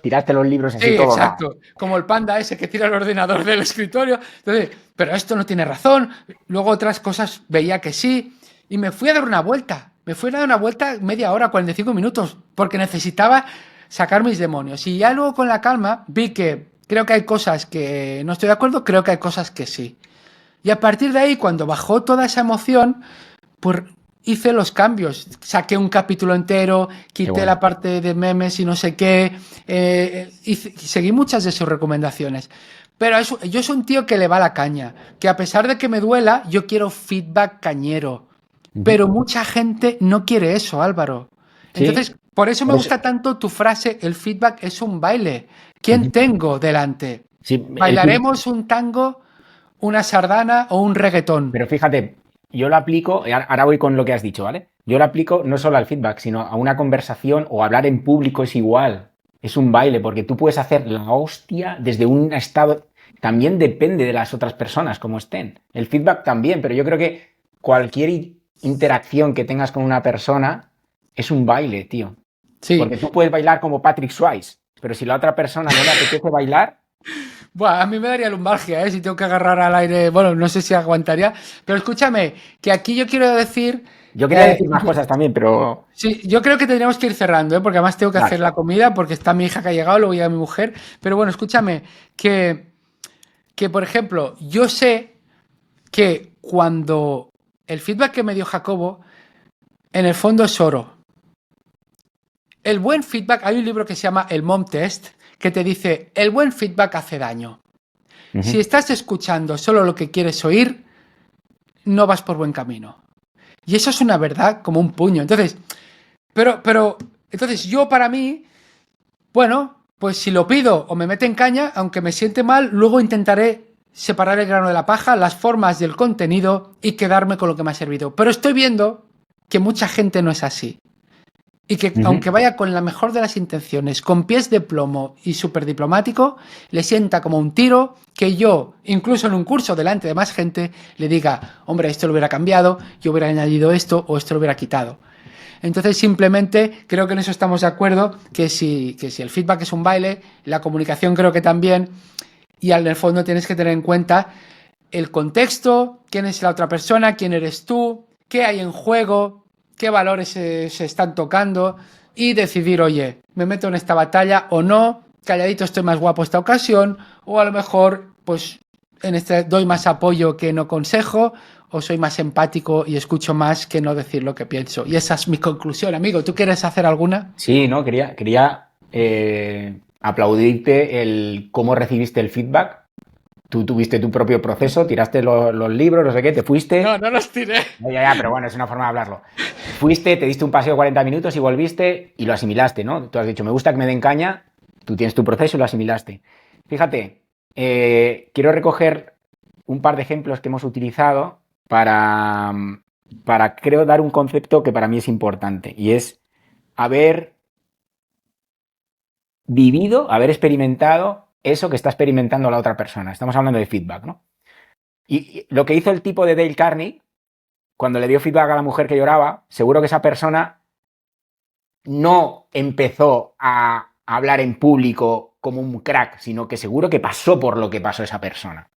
Tiraste los libros
Sí,
así todo.
exacto. Como el panda ese que tira el ordenador del escritorio. Entonces, pero esto no tiene razón. Luego otras cosas veía que sí. Y me fui a dar una vuelta. Me fui a dar una vuelta media hora, 45 minutos, porque necesitaba sacar mis demonios. Y ya luego con la calma vi que creo que hay cosas que no estoy de acuerdo, creo que hay cosas que sí. Y a partir de ahí, cuando bajó toda esa emoción, pues hice los cambios. Saqué un capítulo entero, quité la parte de memes y no sé qué. Seguí muchas de sus recomendaciones. Pero yo soy un tío que le va la caña. Que a pesar de que me duela, yo quiero feedback cañero. Pero mucha gente no quiere eso, Álvaro. Entonces, por eso me gusta tanto tu frase, el feedback es un baile. ¿Quién tengo delante?
Sí,
¿Bailaremos un tango, una sardana o un reggaetón?
pero fíjate, yo lo aplico, ahora voy con lo que has dicho, ¿vale? Yo lo aplico no solo al feedback, sino a una conversación o hablar en público es igual. Es un baile, porque tú puedes hacer la hostia desde un estado. También depende de las otras personas, como estén. El feedback también, pero yo creo que cualquier interacción que tengas con una persona es un baile, tío.
Sí.
Porque tú puedes bailar como Patrick Swayze, pero si la otra persona no le apetece bailar...
Buah, a mí me daría lumbalgia, si tengo que agarrar al aire. Bueno, no sé si aguantaría. Pero escúchame, que aquí yo quiero decir
Yo quería decir más cosas también, pero...
Sí, yo creo que tendríamos que ir cerrando, ¿eh? Porque además tengo que hacer la comida, porque está mi hija que ha llegado, luego llega mi mujer. Pero bueno, escúchame, que por ejemplo, yo sé que cuando el feedback que me dio Jacobo, en el fondo es oro. El buen feedback, hay un libro que se llama El Mom Test, que te dice, el buen feedback hace daño. Si estás escuchando solo lo que quieres oír, no vas por buen camino. Y eso es una verdad como un puño. Entonces, entonces yo para mí, bueno, pues si lo pido o me mete en caña, aunque me siente mal, luego intentaré separar el grano de la paja, las formas del contenido y quedarme con lo que me ha servido. Pero estoy viendo que mucha gente no es así. Y que aunque vaya con la mejor de las intenciones, con pies de plomo y súper diplomático, le sienta como un tiro que yo, incluso en un curso delante de más gente, le diga, hombre, esto lo hubiera cambiado, yo hubiera añadido esto o esto lo hubiera quitado. Entonces simplemente creo que en eso estamos de acuerdo, que si el feedback es un baile, la comunicación creo que también, y en el fondo tienes que tener en cuenta el contexto, quién es la otra persona, quién eres tú, qué hay en juego, qué valores se están tocando y decidir, oye, me meto en esta batalla o no, calladito estoy más guapo esta ocasión, o a lo mejor pues en este doy más apoyo que no consejo, o soy más empático y escucho más que no decir lo que pienso. Y esa es mi conclusión, amigo. ¿Tú quieres hacer alguna?
Sí, no, quería aplaudirte el cómo recibiste el feedback. Tú tuviste tu propio proceso, tiraste los libros, no sé qué, te fuiste...
No los tiré.
Ya, pero bueno, es una forma de hablarlo. Fuiste, te diste un paseo de 40 minutos y volviste y lo asimilaste, ¿no? Tú has dicho, me gusta que me den caña, tú tienes tu proceso y lo asimilaste. Fíjate, quiero recoger un par de ejemplos que hemos utilizado para, creo, dar un concepto que para mí es importante, y es haber vivido, haber experimentado eso que está experimentando la otra persona. Estamos hablando de feedback, ¿no? Y lo que hizo el tipo de Dale Carnegie, cuando le dio feedback a la mujer que lloraba, seguro que esa persona no empezó a hablar en público como un crack, sino que seguro que pasó por lo que pasó esa persona.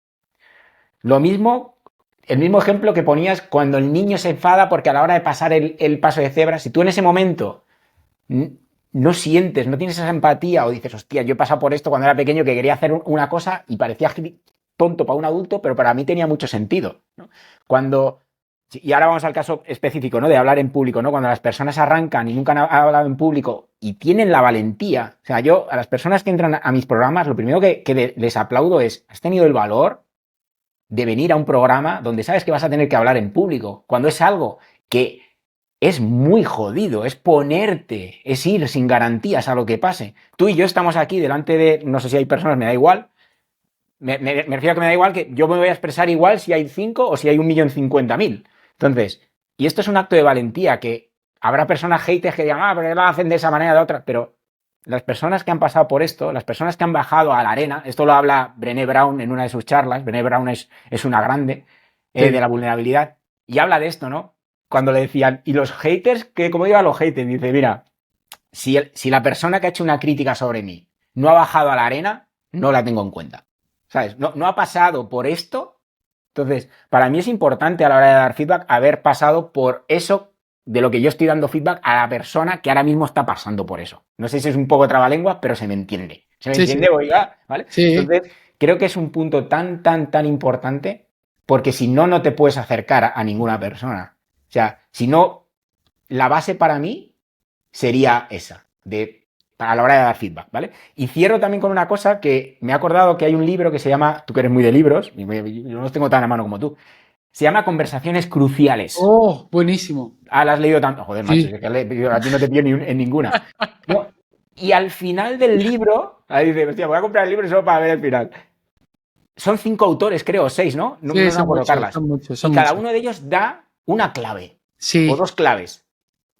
Lo mismo, el mismo ejemplo que ponías cuando el niño se enfada porque a la hora de pasar el paso de cebra, si tú en ese momento no sientes, no tienes esa empatía o dices, hostia, yo he pasado por esto cuando era pequeño que quería hacer una cosa y parecía tonto para un adulto, pero para mí tenía mucho sentido, ¿no? Y ahora vamos al caso específico, ¿no? De hablar en público, ¿no? Cuando las personas arrancan y nunca han hablado en público y tienen la valentía, o sea, yo a las personas que entran a mis programas, lo primero que les aplaudo es, has tenido el valor de venir a un programa donde sabes que vas a tener que hablar en público, cuando es algo que es muy jodido, es ponerte, es ir sin garantías a lo que pase. Tú y yo estamos aquí delante de, no sé si hay personas, me da igual, me refiero a que me da igual, que yo me voy a expresar igual si hay 5 o si hay 1.050.000. Entonces, y esto es un acto de valentía, que habrá personas haters que digan, pero lo hacen de esa manera, de otra, pero las personas que han pasado por esto, las personas que han bajado a la arena, esto lo habla Brené Brown en una de sus charlas, Brené Brown es una grande de la vulnerabilidad, y habla de esto, ¿no? Cuando le decían, y los haters, que como digo a los haters, dice, mira, si la persona que ha hecho una crítica sobre mí no ha bajado a la arena, no la tengo en cuenta, ¿sabes? No ha pasado por esto. Entonces, para mí es importante a la hora de dar feedback haber pasado por eso de lo que yo estoy dando feedback a la persona que ahora mismo está pasando por eso. No sé si es un poco trabalenguas, pero se me entiende. ¿Se me entiende, oiga? ¿Vale?
Sí.
Entonces, creo que es un punto tan importante, porque si no, no te puedes acercar a ninguna persona. O sea, si no, la base para mí sería esa, a la hora de dar feedback, ¿vale? Y cierro también con una cosa que me he acordado, que hay un libro que se llama, tú que eres muy de libros, yo no los tengo tan a mano como tú, se llama Conversaciones Cruciales.
Oh, buenísimo.
Ah, la has leído tanto. Joder, macho,
Sí.
a ti no te pillo en ninguna. No, y al final del libro, ahí dice, hostia, voy a comprar el libro solo para ver el final. Son 5 autores, creo, 6, ¿no? No,
Sí,
no me
son
acuerdo,
muchos,
Carlas.
son muchos,
y cada
muchos.
uno de ellos da una clave.
Sí.
O 2 claves.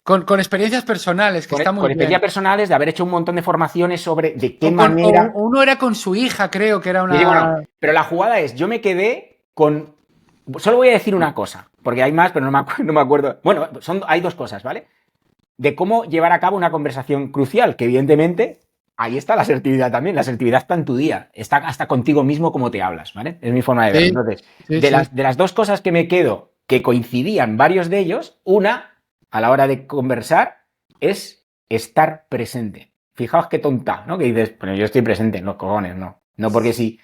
Con experiencias personales, que está muy
Con
bien.
experiencias personales, de haber hecho un montón de formaciones sobre de qué manera...
Uno era con su hija, creo que era una...
Sí, bueno, pero la jugada es, yo me quedé con... Solo voy a decir una cosa, porque hay más, pero no me acuerdo. Bueno, hay 2 cosas, ¿vale? De cómo llevar a cabo una conversación crucial, que evidentemente ahí está la asertividad también. La asertividad está en tu día, está hasta contigo mismo como te hablas, ¿vale? Es mi forma de verlo.
Sí,
Entonces,
sí,
de las 2 cosas que me quedo que coincidían varios de ellos. Una, a la hora de conversar, es estar presente. Fijaos qué tonta, ¿no? Que dices, bueno, yo estoy presente, no, cojones, no. No, porque si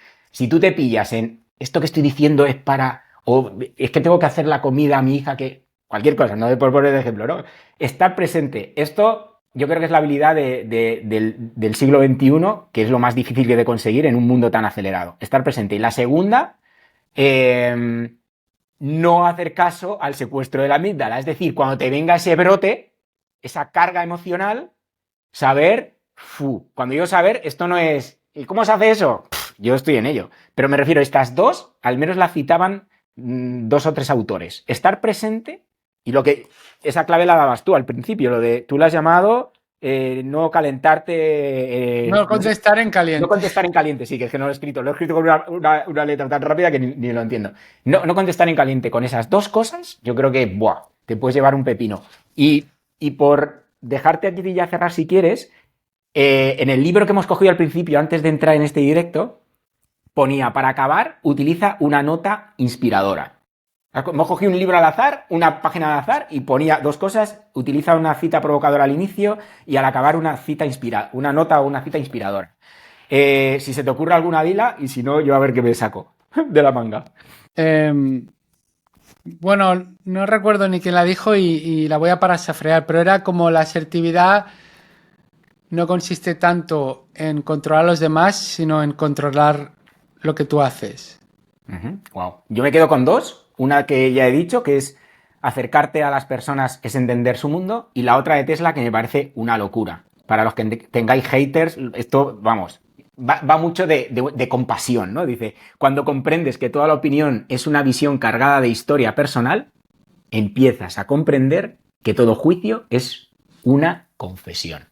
tú te pillas en esto que estoy diciendo es para, o es que tengo que hacer la comida a mi hija, que cualquier cosa, no por poner ejemplo, ¿no? Estar presente. Esto yo creo que es la habilidad del siglo XXI, que es lo más difícil de conseguir en un mundo tan acelerado. Estar presente. Y la segunda, no hacer caso al secuestro de la amígdala. Es decir, cuando te venga ese brote, esa carga emocional, saber, cuando digo saber, esto no es, ¿y cómo se hace eso? Yo estoy en ello. Pero me refiero a estas dos, al menos la citaban 2 o 3 autores. Estar presente, y esa clave la dabas tú al principio, lo de, tú la has llamado no calentarte...
no contestar en caliente.
No contestar en caliente, sí, que es que no lo he escrito con una letra tan rápida que ni lo entiendo. No contestar en caliente. Con esas 2 cosas, yo creo que, te puedes llevar un pepino. Y por dejarte aquí ya cerrar si quieres, en el libro que hemos cogido al principio, antes de entrar en este directo, ponía, para acabar, utiliza una nota inspiradora. Hemos cogido un libro al azar, una página al azar, y ponía 2 cosas, utiliza una cita provocadora al inicio y al acabar una nota o una cita inspiradora. Si se te ocurre alguna, dila, y si no, yo a ver qué me saco de la manga.
Bueno, no recuerdo ni quién la dijo y la voy a parafrasear, pero era como la asertividad no consiste tanto en controlar a los demás, sino en controlar lo que tú haces.
Wow. Yo me quedo con 2. Una que ya he dicho, que es acercarte a las personas es entender su mundo, y la otra de Tesla, que me parece una locura. Para los que tengáis haters, esto, vamos, va mucho de compasión, ¿no? Dice, cuando comprendes que toda la opinión es una visión cargada de historia personal, empiezas a comprender que todo juicio es una confesión.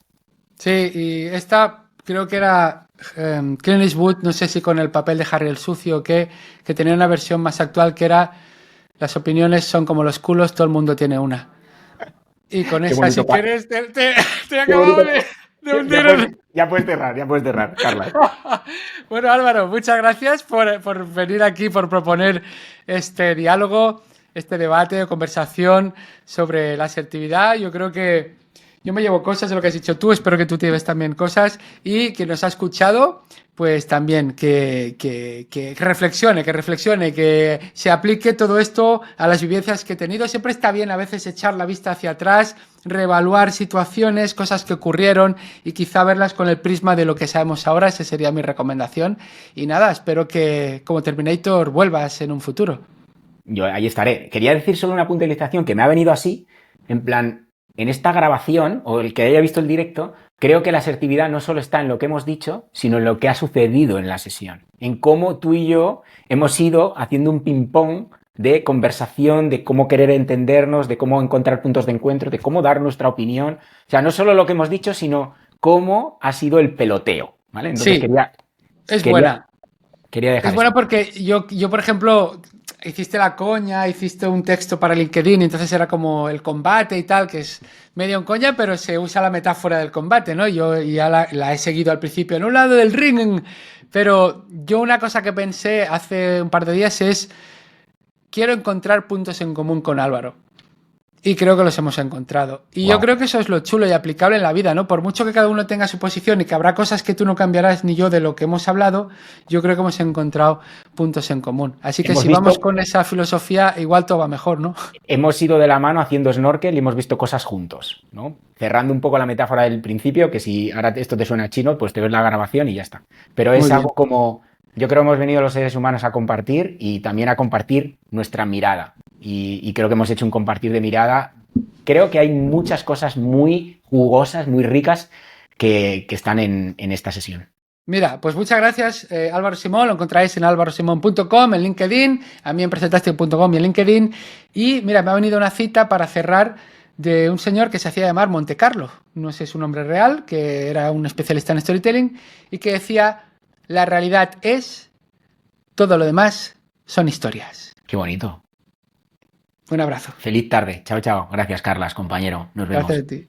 Sí, y esta creo que era Clint Eastwood, no sé si con el papel de Harry el Sucio, que tenía una versión más actual que era: las opiniones son como los culos, todo el mundo tiene una. Y con esa, si quieres, te acabo de hundir.
Ya puedes cerrar, Carla.
Bueno, Álvaro, muchas gracias por venir aquí, por proponer este diálogo, este debate o conversación sobre la asertividad. Yo creo que yo me llevo cosas de lo que has dicho tú, espero que tú te lleves también cosas, y que nos ha escuchado, pues también que reflexione, que se aplique todo esto a las vivencias que he tenido. Siempre está bien a veces echar la vista hacia atrás, reevaluar situaciones, cosas que ocurrieron, y quizá verlas con el prisma de lo que sabemos ahora. Esa sería mi recomendación. Y nada, espero que como Terminator vuelvas en un futuro.
Yo ahí estaré. Quería decir solo una puntualización que me ha venido así, en plan, en esta grabación, o el que haya visto el directo, creo que la asertividad no solo está en lo que hemos dicho, sino en lo que ha sucedido en la sesión. En cómo tú y yo hemos ido haciendo un ping-pong de conversación, de cómo querer entendernos, de cómo encontrar puntos de encuentro, de cómo dar nuestra opinión. O sea, no solo lo que hemos dicho, sino cómo ha sido el peloteo, ¿vale? Entonces
sí, es buena.
Quería dejar
es buena
eso.
porque yo, por ejemplo, hiciste la coña, hiciste un texto para LinkedIn, entonces era como el combate y tal, que es medio en coña, pero se usa la metáfora del combate, ¿no? Yo ya la he seguido al principio en un lado del ring, pero yo una cosa que pensé hace un par de días es: quiero encontrar puntos en común con Álvaro. Y creo que los hemos encontrado. Y yo creo que eso es lo chulo y aplicable en la vida, ¿no? Por mucho que cada uno tenga su posición y que habrá cosas que tú no cambiarás ni yo de lo que hemos hablado, yo creo que hemos encontrado puntos en común. Así que si vamos con esa filosofía, igual todo va mejor, ¿no?
Hemos ido de la mano haciendo snorkel y hemos visto cosas juntos, ¿no? Cerrando un poco la metáfora del principio, que si ahora esto te suena chino, pues te ves la grabación y ya está. Pero es algo como... Yo creo que hemos venido los seres humanos a compartir, y también a compartir nuestra mirada. Y creo que hemos hecho un compartir de mirada. Creo que hay muchas cosas muy jugosas, muy ricas que están en esta sesión.
Mira, pues muchas gracias, Álvaro Simón. Lo encontráis en alvarosimon.com, en LinkedIn, a mí en presentaste.com y en LinkedIn. Y mira, me ha venido una cita para cerrar de un señor que se hacía llamar Montecarlo. No sé su nombre real, que era un especialista en storytelling, y que decía: la realidad es, todo lo demás son historias.
Qué bonito.
Un abrazo.
Feliz tarde. Chao, chao. Gracias, Carlas, compañero. Nos vemos.
Gracias a ti.